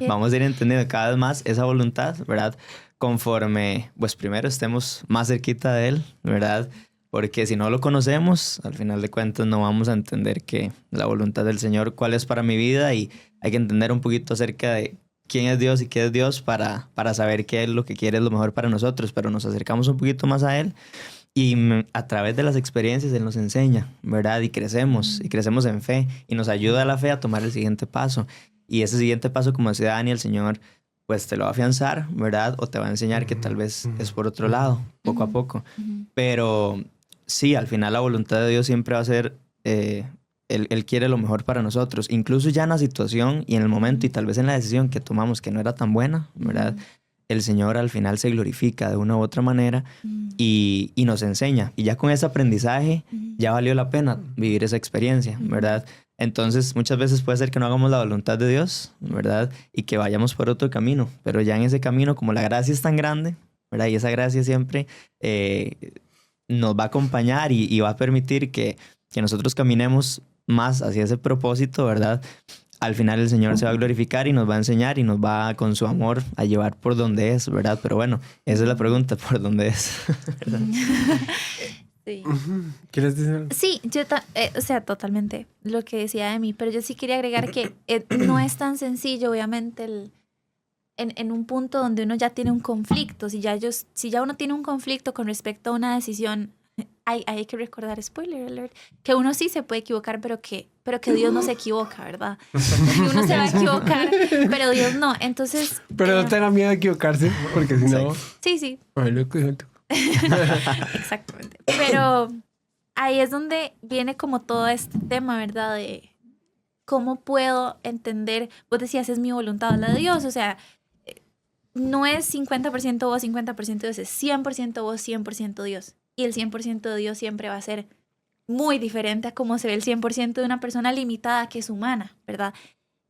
vamos a ir entendiendo cada vez más esa voluntad, ¿verdad? Conforme, pues primero estemos más cerquita de Él, ¿verdad? Porque si no lo conocemos, al final de cuentas no vamos a entender que la voluntad del Señor, cuál es para mi vida, y hay que entender un poquito acerca de quién es Dios y qué es Dios para saber qué es lo que quiere es lo mejor para nosotros, pero nos acercamos un poquito más a Él y a través de las experiencias Él nos enseña, ¿verdad? Y crecemos en fe y nos ayuda a la fe a tomar el siguiente paso. Y ese siguiente paso, como decía Dani, el Señor pues te lo va a afianzar, ¿verdad? O te va a enseñar que tal vez es por otro lado, poco a poco. Pero sí, al final la voluntad de Dios siempre va a ser, él quiere lo mejor para nosotros, incluso ya en la situación y en el momento y tal vez en la decisión que tomamos que no era tan buena, ¿verdad? El Señor al final se glorifica de una u otra manera y nos enseña. Y ya con ese aprendizaje ya valió la pena vivir esa experiencia, ¿verdad? Entonces muchas veces puede ser que no hagamos la voluntad de Dios, ¿verdad? Y que vayamos por otro camino, pero ya en ese camino, como la gracia es tan grande, ¿verdad? Y esa gracia siempre nos va a acompañar y va a permitir que nosotros caminemos más hacia ese propósito, ¿verdad? Al final el Señor se va a glorificar y nos va a enseñar y nos va con su amor a llevar por donde es, ¿verdad? Pero bueno, esa es la pregunta, ¿por dónde es? Sí. ¿Quieres decir algo? Sí, o sea, totalmente lo que decía de mí, pero yo sí quería agregar que no es tan sencillo, obviamente, en un punto donde uno ya tiene un conflicto. Si ya uno tiene un conflicto con respecto a una decisión, hay que recordar, spoiler alert, que uno sí se puede equivocar, pero que Dios no se equivoca, ¿verdad? Que uno se va a equivocar, pero Dios no. Entonces... Pero no tenga miedo de equivocarse, porque si no... Sí. Ay, loco, loco. Exactamente. Pero ahí es donde viene como todo este tema, ¿verdad? De cómo puedo entender, vos decías, es mi voluntad la de Dios, o sea, no es 50% vos, 50% Dios, es 100% vos, 100% Dios. Y el 100% de Dios siempre va a ser muy diferente a cómo se ve el 100% de una persona limitada que es humana, ¿verdad?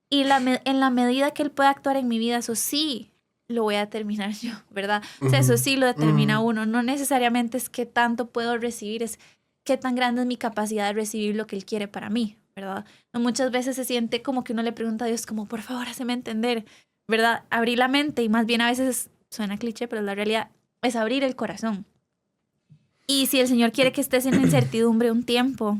Y en la medida que Él puede actuar en mi vida, eso sí, lo voy a determinar yo, ¿verdad? O sea, eso sí lo determina uno. No necesariamente es qué tanto puedo recibir, es qué tan grande es mi capacidad de recibir lo que Él quiere para mí, ¿verdad? No, muchas veces se siente como que uno le pregunta a Dios como, por favor, hazme entender, ¿verdad? Abrir la mente, y más bien a veces suena cliché, pero la realidad es abrir el corazón. Y si el Señor quiere que estés en incertidumbre un tiempo,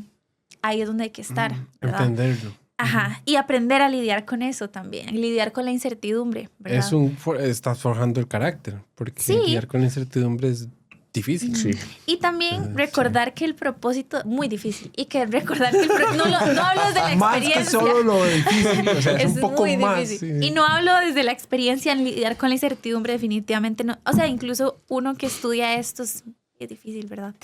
ahí es donde hay que estar, ¿verdad? Entenderlo. Ajá, y aprender a lidiar con eso también, lidiar con la incertidumbre, ¿verdad? Estás forjando el carácter, porque Sí. lidiar con la incertidumbre es difícil. Sí. Y también recordar que el propósito, muy difícil, y que recordar que no hablo desde la Más experiencia. que solo lo difícil, o sea, es un poco muy más. difícil. Sí. Y no hablo desde la experiencia en lidiar con la incertidumbre, definitivamente no. O sea, incluso uno que estudia esto es difícil, ¿verdad?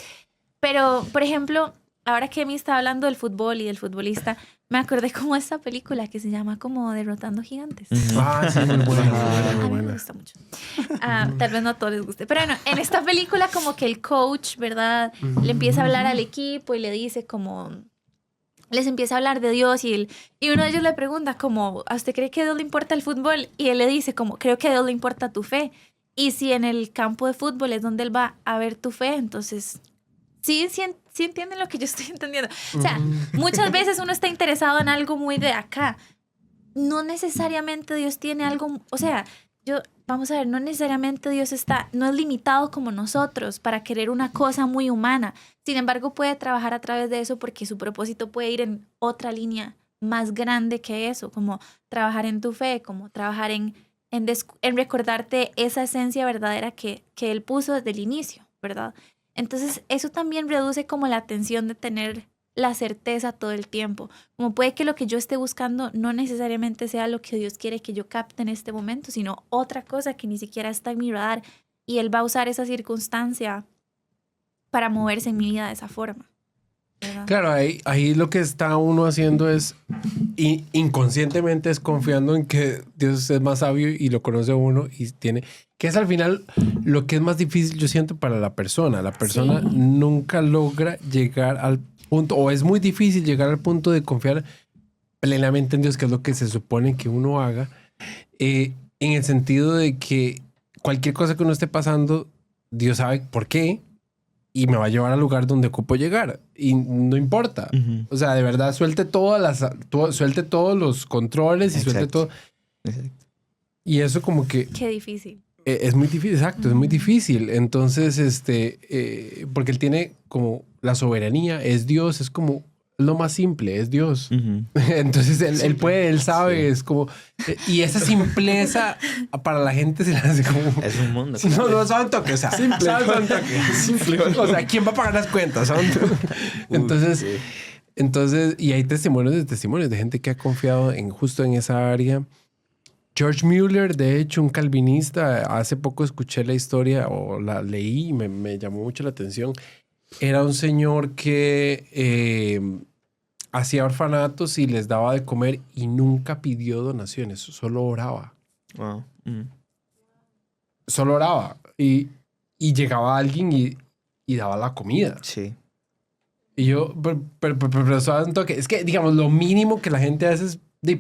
Pero, por ejemplo, ahora que Emi está hablando del fútbol y del futbolista, me acordé como de esta película que se llama como Derrotando Gigantes. Ah, sí, muy buena, A muy mí me buena. gusta mucho. Tal vez no a todos les guste. Pero bueno, en esta película como que el coach, ¿verdad? Le empieza a hablar al equipo y le dice como... Les empieza a hablar de Dios y uno de ellos le pregunta como, ¿a usted cree que a Dios le importa el fútbol? Y él le dice como, creo que a Dios le importa tu fe. Y si en el campo de fútbol es donde Él va a ver tu fe, entonces... Sí entienden lo que yo estoy entendiendo. O sea, muchas veces uno está interesado en algo muy de acá. No necesariamente Dios tiene algo... O sea, vamos a ver, no necesariamente Dios no es limitado como nosotros para querer una cosa muy humana. Sin embargo, puede trabajar a través de eso porque su propósito puede ir en otra línea más grande que eso, como trabajar en tu fe, como trabajar en recordarte esa esencia verdadera que Él puso desde el inicio, ¿verdad? Entonces, eso también reduce como la tensión de tener la certeza todo el tiempo. Como puede que lo que yo esté buscando no necesariamente sea lo que Dios quiere que yo capte en este momento, sino otra cosa que ni siquiera está en mi radar, y Él va a usar esa circunstancia para moverse en mi vida de esa forma, ¿verdad? Claro, ahí lo que está uno haciendo es inconscientemente es confiando en que Dios es más sabio y lo conoce a uno y tiene, que es al final lo que es más difícil, yo siento, para la persona. La persona Sí. nunca logra llegar al punto, o es muy difícil llegar al punto de confiar plenamente en Dios, que es lo que se supone que uno haga, en el sentido de que cualquier cosa que uno esté pasando, Dios sabe por qué y me va a llevar al lugar donde ocupo llegar. Y no importa. O sea, de verdad, suelte todos los controles y suelte Exacto. todo. Y eso como que Qué difícil. es muy difícil, exacto, es muy difícil. Entonces, porque Él tiene como la soberanía, es Dios, es como lo más simple, es Dios. Entonces, él puede, Él sabe, Sí. es como... y esa simpleza para la gente se le hace como... Es un mundo. No, son toques, o sea, simple. Son toques. Simple. O sea, ¿quién va a pagar las cuentas? Entonces, y hay testimonios de gente que ha confiado justo en esa área. George Mueller, de hecho, un calvinista, hace poco escuché la historia o la leí y me llamó mucho la atención. Era un señor que hacía orfanatos y les daba de comer y nunca pidió donaciones, solo oraba. Wow. Solo oraba. Y llegaba alguien y daba la comida. Sí. Y yo, pero ¿saben toque? Es que, digamos, lo mínimo que la gente hace es de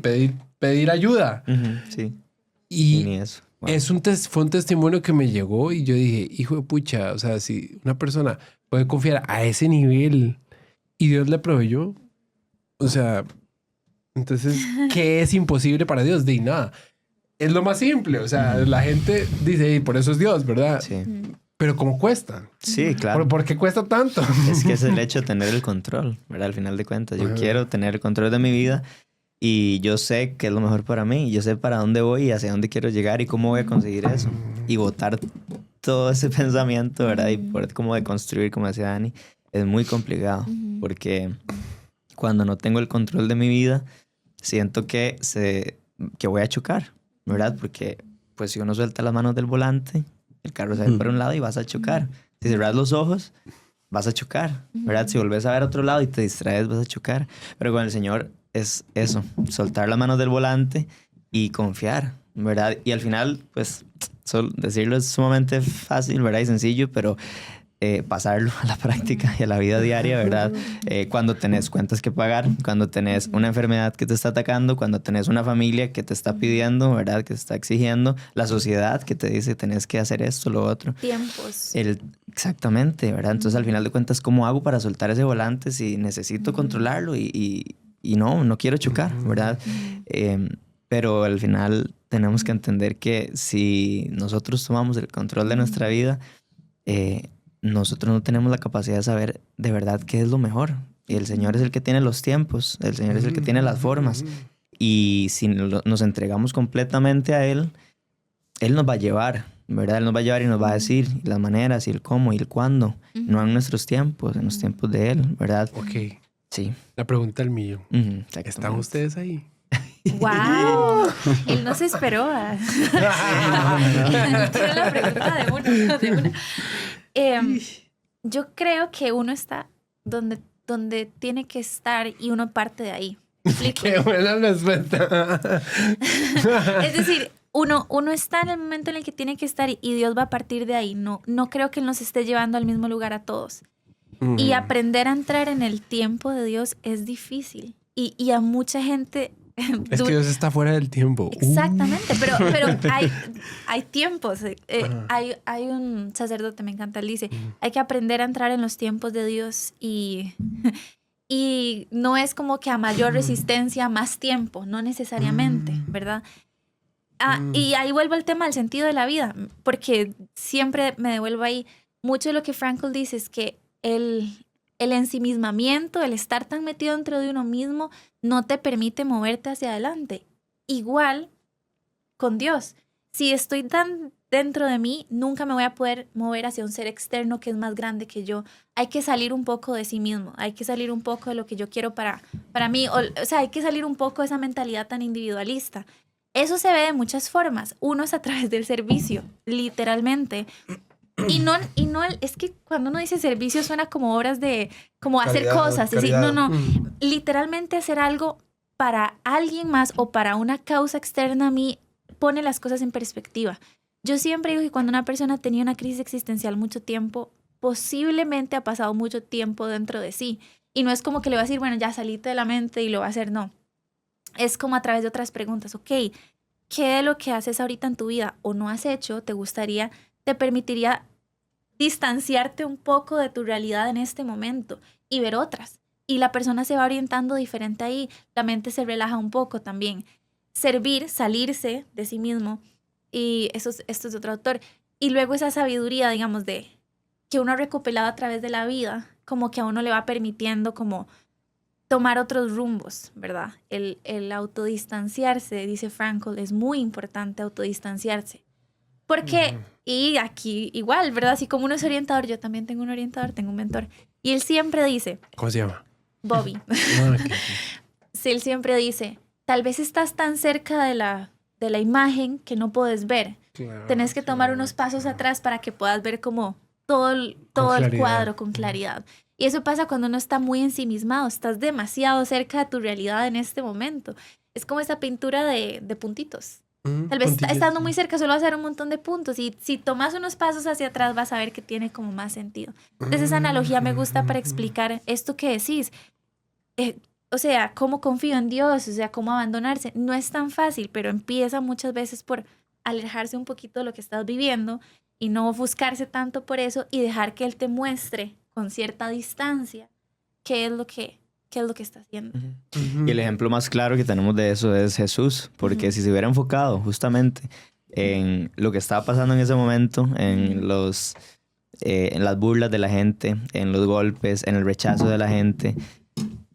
pedir ayuda. Sí. Y Ni eso. Wow. fue un testimonio que me llegó y yo dije, hijo de pucha, o sea, si una persona puede confiar a ese nivel y Dios le proveyó, o sea, entonces, ¿qué es imposible para Dios? De nada. Es lo más simple, o sea, la gente dice, y por eso es Dios, ¿verdad? Sí. Pero ¿cómo cuesta? Sí, claro. ¿Por qué cuesta tanto? Es que es el hecho de tener el control, ¿verdad? Al final de cuentas, yo Ajá. quiero tener el control de mi vida y yo sé qué es lo mejor para mí. Yo sé para dónde voy y hacia dónde quiero llegar y cómo voy a conseguir eso. Y botar todo ese pensamiento, ¿verdad? Y poder como deconstruir, como decía Dani, es muy complicado. Porque cuando no tengo el control de mi vida, siento que voy a chocar, ¿verdad? Porque pues si uno suelta las manos del volante, el carro se va por un lado y vas a chocar. Si cerras los ojos, vas a chocar, ¿verdad? Si volvés a ver a otro lado y te distraes, vas a chocar. Pero con el Señor es eso, soltar las manos del volante y confiar, ¿verdad? Y al final, pues, decirlo es sumamente fácil, ¿verdad? Y sencillo, pero pasarlo a la práctica y a la vida diaria, ¿verdad? Cuando tenés cuentas que pagar, cuando tenés una enfermedad que te está atacando, cuando tenés una familia que te está pidiendo, ¿verdad? Que te está exigiendo, la sociedad que te dice tenés que hacer esto, lo otro. Tiempos. Exactamente, ¿verdad? Entonces, al final de cuentas, ¿cómo hago para soltar ese volante si necesito controlarlo y no quiero chocar, ¿verdad? Pero al final tenemos que entender que si nosotros tomamos el control de nuestra vida, nosotros no tenemos la capacidad de saber de verdad qué es lo mejor. Y el Señor es el que tiene los tiempos, el Señor es el que tiene las formas. Y si nos entregamos completamente a Él, Él nos va a llevar, ¿verdad? Él nos va a llevar y nos va a decir las maneras y el cómo y el cuándo. No en nuestros tiempos, en los tiempos de Él, ¿verdad? Ok. Sí. La pregunta del millón. Exactamente. ¿Están ustedes ahí? ¡Wow! Él no se esperó. Tiene la pregunta de una. Yo creo que uno está donde tiene que estar y uno parte de ahí. Qué buena respuesta. Es decir, uno está en el momento en el que tiene que estar y Dios va a partir de ahí. No creo que Él nos esté llevando al mismo lugar a todos. Y aprender a entrar en el tiempo de Dios es difícil. Y a mucha gente... Es que Dios está fuera del tiempo. Exactamente, pero hay tiempos. Hay un sacerdote, me encanta, él dice, hay que aprender a entrar en los tiempos de Dios y no es como que a mayor resistencia, más tiempo, no necesariamente, ¿verdad? Y ahí vuelvo al tema del sentido de la vida, porque siempre me devuelvo ahí. Mucho de lo que Frankl dice es que el ensimismamiento, el estar tan metido dentro de uno mismo, no te permite moverte hacia adelante. Igual con Dios. Si estoy tan dentro de mí, nunca me voy a poder mover hacia un ser externo que es más grande que yo. Hay que salir un poco de sí mismo. Hay que salir un poco de lo que yo quiero para mí. O sea, hay que salir un poco de esa mentalidad tan individualista. Eso se ve de muchas formas. Uno es a través del servicio, literalmente. Y no, es que cuando uno dice servicio suena como obras de, como hacer cosas. Es decir, no, literalmente hacer algo para alguien más o para una causa externa a mí pone las cosas en perspectiva. Yo siempre digo que cuando una persona tenía una crisis existencial mucho tiempo, posiblemente ha pasado mucho tiempo dentro de sí. Y no es como que le va a decir, bueno, ya salite de la mente y lo va a hacer, no. Es como a través de otras preguntas. Ok, ¿qué de lo que haces ahorita en tu vida o no has hecho te permitiría distanciarte un poco de tu realidad en este momento y ver otras? Y la persona se va orientando diferente ahí, la mente se relaja un poco también. Servir, salirse de sí mismo, y esto es de otro autor. Y luego esa sabiduría, digamos, de que uno ha recopilado a través de la vida, como que a uno le va permitiendo como tomar otros rumbos, ¿verdad? El autodistanciarse, dice Frankl, es muy importante autodistanciarse. Porque, y aquí igual, ¿verdad? Así como uno es orientador, yo también tengo un orientador, tengo un mentor. Y él siempre dice... ¿Cómo se llama? Bobby. Sí, él siempre dice, tal vez estás tan cerca de la imagen que no puedes ver. Claro, Tenés que tomar unos pasos atrás para que puedas ver como todo el cuadro con claridad. Y eso pasa cuando uno está muy ensimismado, estás demasiado cerca de tu realidad en este momento. Es como esa pintura de puntitos. Tal vez estando muy cerca solo vas a ver un montón de puntos y si tomas unos pasos hacia atrás vas a ver que tiene como más sentido. Entonces esa analogía me gusta para explicar esto que decís. O sea, cómo confío en Dios, o sea, cómo abandonarse. No es tan fácil, pero empieza muchas veces por alejarse un poquito de lo que estás viviendo y no ofuscarse tanto por eso y dejar que Él te muestre con cierta distancia qué es lo que está haciendo. Y el ejemplo más claro que tenemos de eso es Jesús, porque si se hubiera enfocado justamente en lo que estaba pasando en ese momento, en las burlas de la gente, en los golpes, en el rechazo de la gente,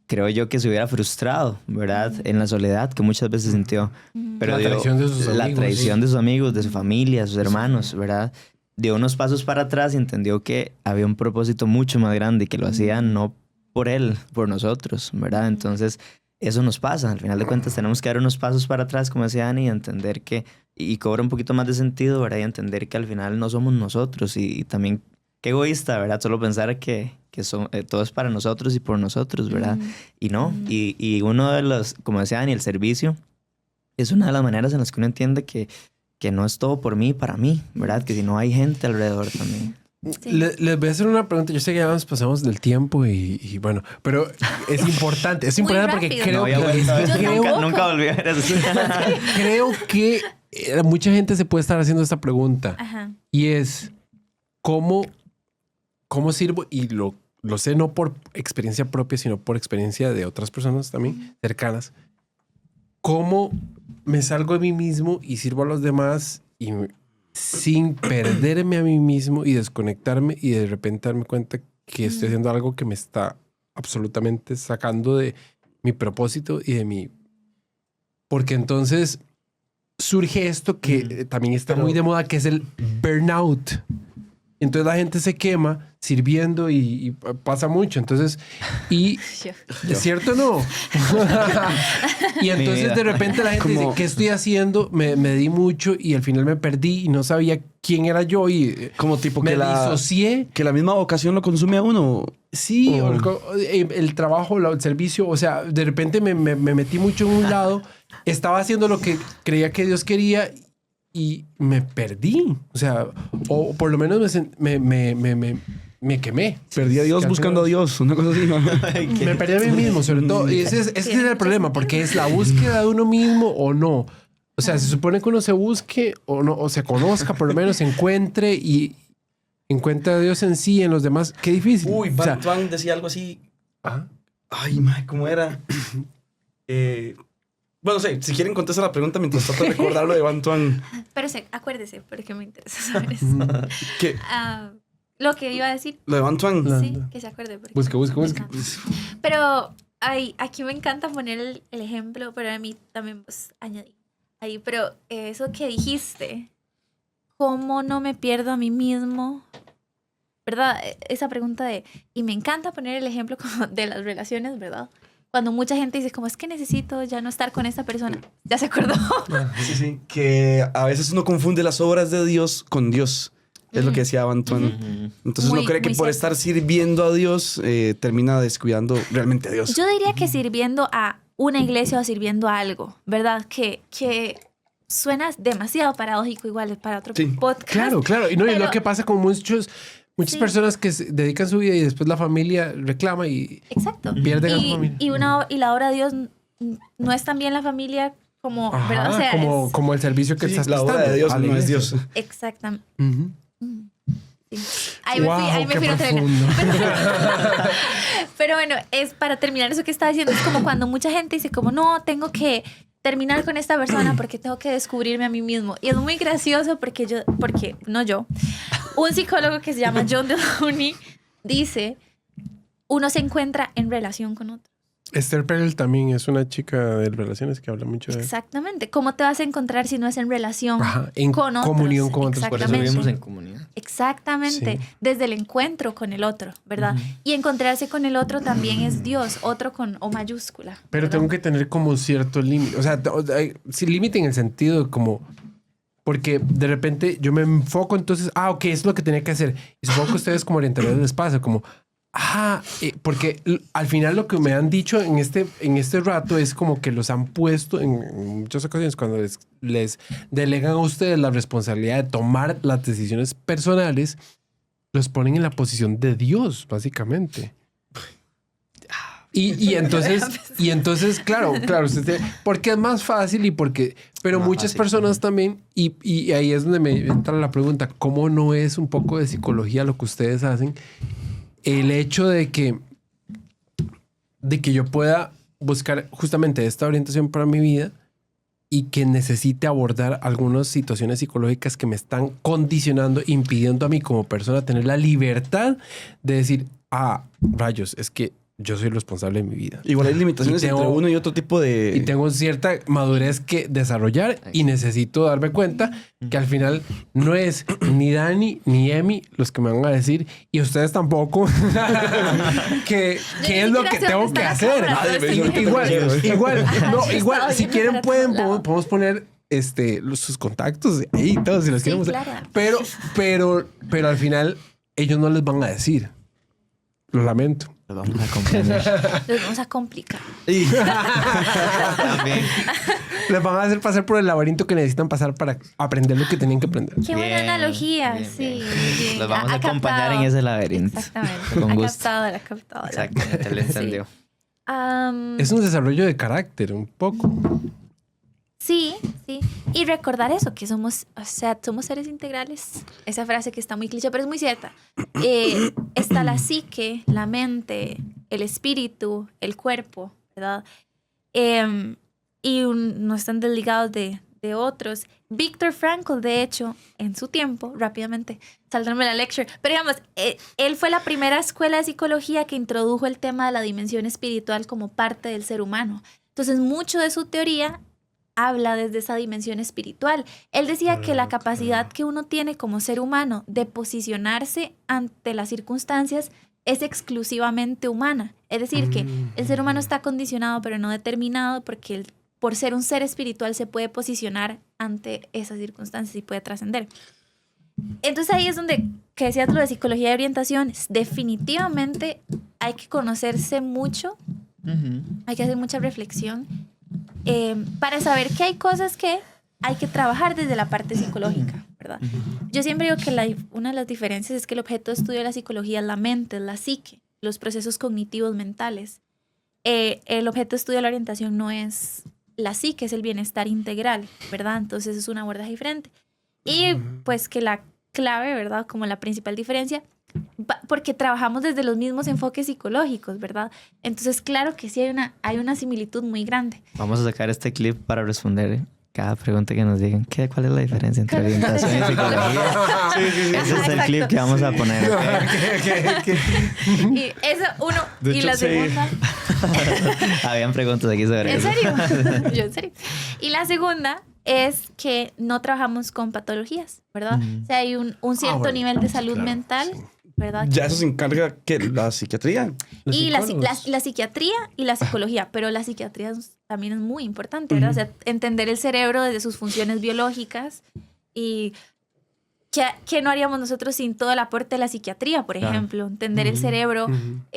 creo yo que se hubiera frustrado, ¿verdad? En la soledad que muchas veces sintió. Pero la traición de sus amigos. La traición de sus amigos, de su familia, de sus hermanos, ¿verdad? Dio unos pasos para atrás y entendió que había un propósito mucho más grande y que lo hacía no por él, por nosotros, ¿verdad? Entonces, eso nos pasa. Al final de cuentas, tenemos que dar unos pasos para atrás, como decía Dani, y entender que, y cobra un poquito más de sentido, ¿verdad? Y entender que al final no somos nosotros y también, qué egoísta, ¿verdad? Solo pensar que todo es para nosotros y por nosotros, ¿verdad? Y no. Y uno de los, como decía Dani, el servicio es una de las maneras en las que uno entiende que no es todo por mí y para mí, ¿verdad? Que si no hay gente alrededor también. Les voy a hacer una pregunta. Yo sé que ya nos pasamos del tiempo y bueno, pero es importante. Es importante porque rápido. creo No había que... vuelto a ver. Yo Nunca volví a ver eso. Creo que mucha gente se puede estar haciendo esta pregunta. Ajá. Y es, ¿cómo sirvo? Y lo sé no por experiencia propia, sino por experiencia de otras personas también cercanas. ¿Cómo me salgo de mí mismo y sirvo a los demás y sin perderme a mí mismo y desconectarme y de repente darme cuenta que estoy haciendo algo que me está absolutamente sacando de mi propósito y de mi... Porque entonces surge esto que también está muy de moda, que es el burnout. Entonces la gente se quema sirviendo y pasa mucho. Entonces, ¿es cierto o no? Y entonces de repente la gente dice, ¿qué estoy haciendo? Me di mucho y al final me perdí y no sabía quién era yo y Como tipo me que disocié. que la misma vocación lo consume a uno. Sí, Oh. el trabajo, el servicio, o sea, de repente me metí mucho en un lado, estaba haciendo lo que creía que Dios quería y me perdí. O sea, o por lo menos me quemé. Perdí a Dios buscando a Dios, una cosa así. Me perdí a mí mismo, sobre todo. Y ese es el problema, porque es la búsqueda de uno mismo o no. O sea, se supone que uno se busque o no, o se conozca, por lo menos se encuentre y encuentre a Dios en sí, en los demás. Qué difícil. Uy, O sea, Van Tuan decía algo así. ajá. Ay, madre, ¿cómo era? Bueno, sí, si quieren contestar la pregunta mientras trato de recordar lo de Van Tuan. Pero acuérdese, porque me interesa saber eso. ¿Qué? Lo que iba a decir, Lo de Van Tuan. sí, que se acuerde. porque Busca. me encanta. Pero aquí me encanta poner el ejemplo, pero a mí también pues, añadí ahí. Pero eso que dijiste, ¿cómo no me pierdo a mí mismo? ¿Verdad? Esa pregunta y me encanta poner el ejemplo como de las relaciones, ¿verdad? Cuando mucha gente dice como, es que necesito ya no estar con esta persona. ¿Ya se acordó? Sí, sí. Que a veces uno confunde las obras de Dios con Dios. Es lo que decía Van Tuan. Entonces uno cree que muy por cierto. estar sirviendo a Dios termina descuidando realmente a Dios. Yo diría que sirviendo a una iglesia o sirviendo a algo, ¿verdad? Que suena demasiado paradójico igual para otro Sí. podcast. Claro. Y no, y Pero- lo que pasa con muchas Sí. personas que se dedican su vida y después la familia reclama y Exacto. pierden a su familia. Y la obra de Dios no es también la familia como, Ajá, ¿verdad? O sea, como el servicio que Sí, estás la obra prestando de Dios a la no es iglesia. Dios. exactamente. Ujú. Sí. Ahí me qué fui a otra vena. profundo. Pero bueno, es para terminar eso que estaba diciendo, es como cuando mucha gente dice como, no, tengo que terminar con esta persona porque tengo que descubrirme a mí mismo. Y es muy gracioso porque un psicólogo que se llama John Deloney dice, uno se encuentra en relación con otro. Esther Perel también es una chica de relaciones que habla mucho de Exactamente. ¿Cómo te vas a encontrar si no es en relación Ajá, en con otros? comunión con otros. Por eso Exactamente. vivimos en comunidad. Exactamente, Sí. desde el encuentro con el otro, ¿verdad? Y encontrarse con el otro también es Dios, otro con O mayúscula. Pero ¿verdad? tengo que tener como cierto límite. O sea, sí, límite en el sentido como... Porque de repente yo me enfoco entonces... ok, es lo que tenía que hacer. Y supongo que ustedes como orientadores les pasa como... porque al final lo que me han dicho en este rato es como que los han puesto en muchas ocasiones cuando les delegan a ustedes la responsabilidad de tomar las decisiones personales, los ponen en la posición de Dios, básicamente. Y entonces, claro, porque es más fácil y porque, pero Más muchas fácil. personas también, y ahí es donde me entra la pregunta, ¿cómo no es un poco de psicología lo que ustedes hacen? El hecho de que yo pueda buscar justamente esta orientación para mi vida y que necesite abordar algunas situaciones psicológicas que me están condicionando, impidiendo a mí como persona tener la libertad de decir, rayos, es que yo soy el responsable de mi vida. Igual hay limitaciones Y tengo- entre uno y otro tipo de... Y tengo cierta madurez que desarrollar y necesito darme cuenta que al final no es ni Dani ni Emi los que me van a decir y ustedes tampoco que Yo es ni lo siquiera que sé tengo dónde que está la hacer. cámara, pero entonces, sí. Igual, si Estaba quieren viendo para otro lado. podemos poner sus contactos ahí todos si los Sí, queremos. claro. Pero al final ellos no les van a decir. Lo lamento. Los vamos a acompañar. Los vamos a complicar. También. Les van a hacer pasar por el laberinto que necesitan pasar para aprender lo que tenían que aprender. Qué buena Bien, analogía, bien, sí. bien. Los vamos a Ha acompañar captado. en ese laberinto. Exactamente. Con Ha gusto. captado, la ha captado. Exactamente, lo entendió. Es un desarrollo de carácter, un poco. Sí, sí. Y recordar eso, que somos, o sea, somos seres integrales. Esa frase que está muy cliché, pero es muy cierta. Está la psique, la mente, el espíritu, el cuerpo, ¿verdad? No están desligados de otros. Viktor Frankl, de hecho, en su tiempo, rápidamente, saltarme la lecture, pero digamos, él fue la primera escuela de psicología que introdujo el tema de la dimensión espiritual como parte del ser humano. Entonces, mucho de su teoría habla desde esa dimensión espiritual. Él decía que la capacidad que uno tiene como ser humano de posicionarse ante las circunstancias es exclusivamente humana. Es decir, que el ser humano está condicionado pero no determinado porque por ser un ser espiritual se puede posicionar ante esas circunstancias y puede trascender. Entonces ahí es donde, que decías lo de psicología de orientación, definitivamente hay que conocerse mucho, hay que hacer mucha reflexión para saber que hay cosas que hay que trabajar desde la parte psicológica, ¿verdad? Yo siempre digo que una de las diferencias es que el objeto de estudio de la psicología es la mente, es la psique, los procesos cognitivos mentales. El objeto de estudio de la orientación no es la psique, es el bienestar integral, ¿verdad? Entonces es un abordaje diferente. Y pues que la clave, ¿verdad? Como la principal diferencia, porque trabajamos desde los mismos enfoques psicológicos, ¿verdad? Entonces, claro que sí hay una similitud muy grande. Vamos a sacar este clip para responder cada pregunta que nos digan. ¿Cuál es la diferencia entre orientación y psicología? Ese es el clip que vamos a poner. Y eso, uno. De Y hecho, la sí. segunda. Habían preguntas aquí sobre ¿En eso. serio? Yo en serio. Y la segunda es que no trabajamos con patologías, ¿verdad? O sea, hay un cierto bueno, nivel de salud claro, mental, sí. ¿verdad? Ya eso se encarga que la psiquiatría. Los Y la psicólogos. psiquiatría y la psicología, pero la psiquiatría también es muy importante, ¿verdad? O sea, entender el cerebro desde sus funciones biológicas y ¿qué no haríamos nosotros sin todo el aporte de la psiquiatría, por Claro. ejemplo? Entender el cerebro,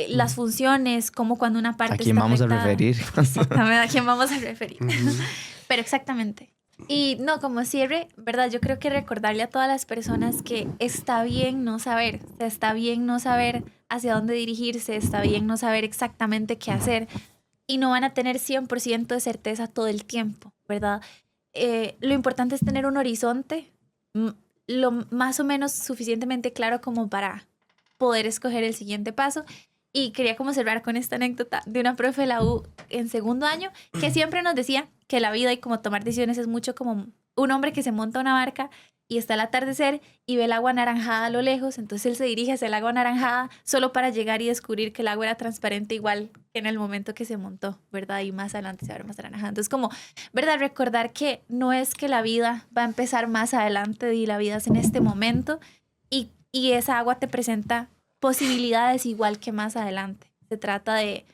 las funciones, cómo cuando una parte ¿A quién está vamos a afectada. referir? Exactamente, ¿a quién vamos a referir? Pero exactamente. Y no, como cierre, ¿verdad? Yo creo que recordarle a todas las personas que está bien no saber, o sea, está bien no saber hacia dónde dirigirse, está bien no saber exactamente qué hacer y no van a tener 100% de certeza todo el tiempo, ¿verdad? Lo importante es tener un horizonte lo más o menos suficientemente claro como para poder escoger el siguiente paso. Y quería como cerrar con esta anécdota de una profe de la U en segundo año que siempre nos decía que la vida y como tomar decisiones es mucho como un hombre que se monta a una barca y está al atardecer y ve el agua anaranjada a lo lejos, entonces él se dirige hacia el agua anaranjada solo para llegar y descubrir que el agua era transparente igual que en el momento que se montó, ¿verdad? Y más adelante se abre más anaranjada. Entonces como, ¿verdad? Recordar que no es que la vida va a empezar más adelante y la vida es en este momento y esa agua te presenta posibilidades igual que más adelante. Se trata de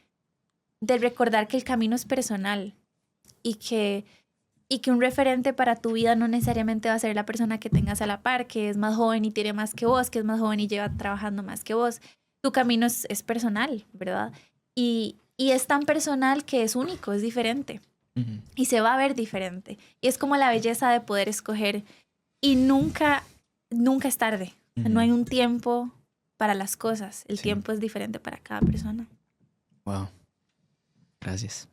recordar que el camino es personal y que un referente para tu vida no necesariamente va a ser la persona que tengas a la par, que es más joven y tiene más que vos, que es más joven y lleva trabajando más que vos. Tu camino es personal, ¿verdad? Y es tan personal que es único, es diferente. Y se va a ver diferente. Y es como la belleza de poder escoger. Y nunca es tarde. O sea, no hay un tiempo para las cosas. El tiempo es diferente para cada persona. Wow. Gracias.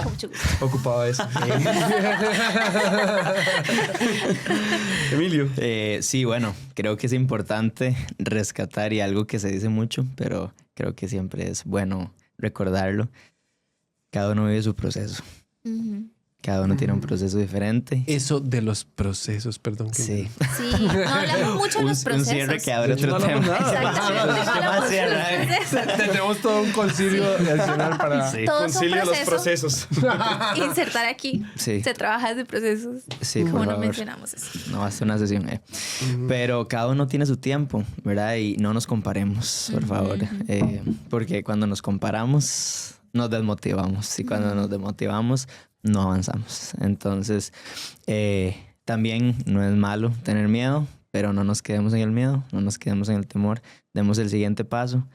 Con mucho gusto. Ocupaba eso. Emilio. Sí, bueno, creo que es importante rescatar y algo que se dice mucho, pero creo que siempre es bueno recordarlo. Cada uno vive su proceso. Cada uno tiene un proceso diferente. Eso de los procesos, perdón. Sí. Sí, no hablamos mucho de los Un procesos. cierre que abre De hecho, otro no hablamos tema. nada. Exactamente, no hablamos de los procesos. Tenemos todo un concilio adicional para... Sí. Todo es un Concilio los proceso. procesos. Insertar aquí. Sí. Se trabaja desde procesos. Sí, por Como no favor. mencionamos eso. No va a ser una sesión. Pero cada uno tiene su tiempo, ¿verdad? Y no nos comparemos, por favor. Porque cuando nos comparamos, nos desmotivamos. Y cuando nos desmotivamos, no avanzamos. Entonces, también no es malo tener miedo, pero no nos quedemos en el miedo, no nos quedemos en el temor. Demos el siguiente paso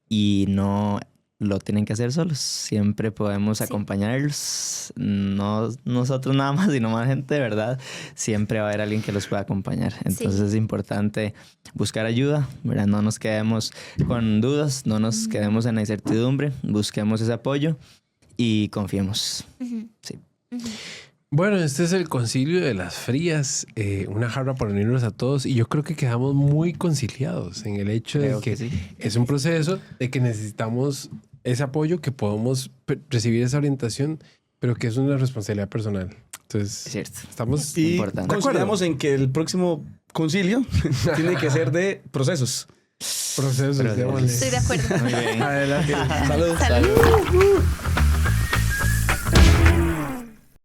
y no lo tienen que hacer solos. Siempre podemos Sí. acompañarlos. No nosotros nada más, sino más gente, ¿verdad? Siempre va a haber alguien que los pueda acompañar. Entonces es importante buscar ayuda, ¿verdad? No nos quedemos con dudas, no nos quedemos en la incertidumbre. Busquemos ese apoyo y confiemos. Ujú. Sí. Ujú. Bueno, este es el concilio de las frías, una jarra para unirnos a todos y yo creo que quedamos muy conciliados en el hecho Creo de que, que sí. es un proceso de que necesitamos ese apoyo, que podemos recibir esa orientación, pero que es una responsabilidad personal. Es Entonces, cierto. estamos... Y Importante. consideramos en que el próximo concilio tiene que ser de procesos. Procesos, Procesos. démosle. Estoy de acuerdo. Muy bien. Adelante. Salud. Salud.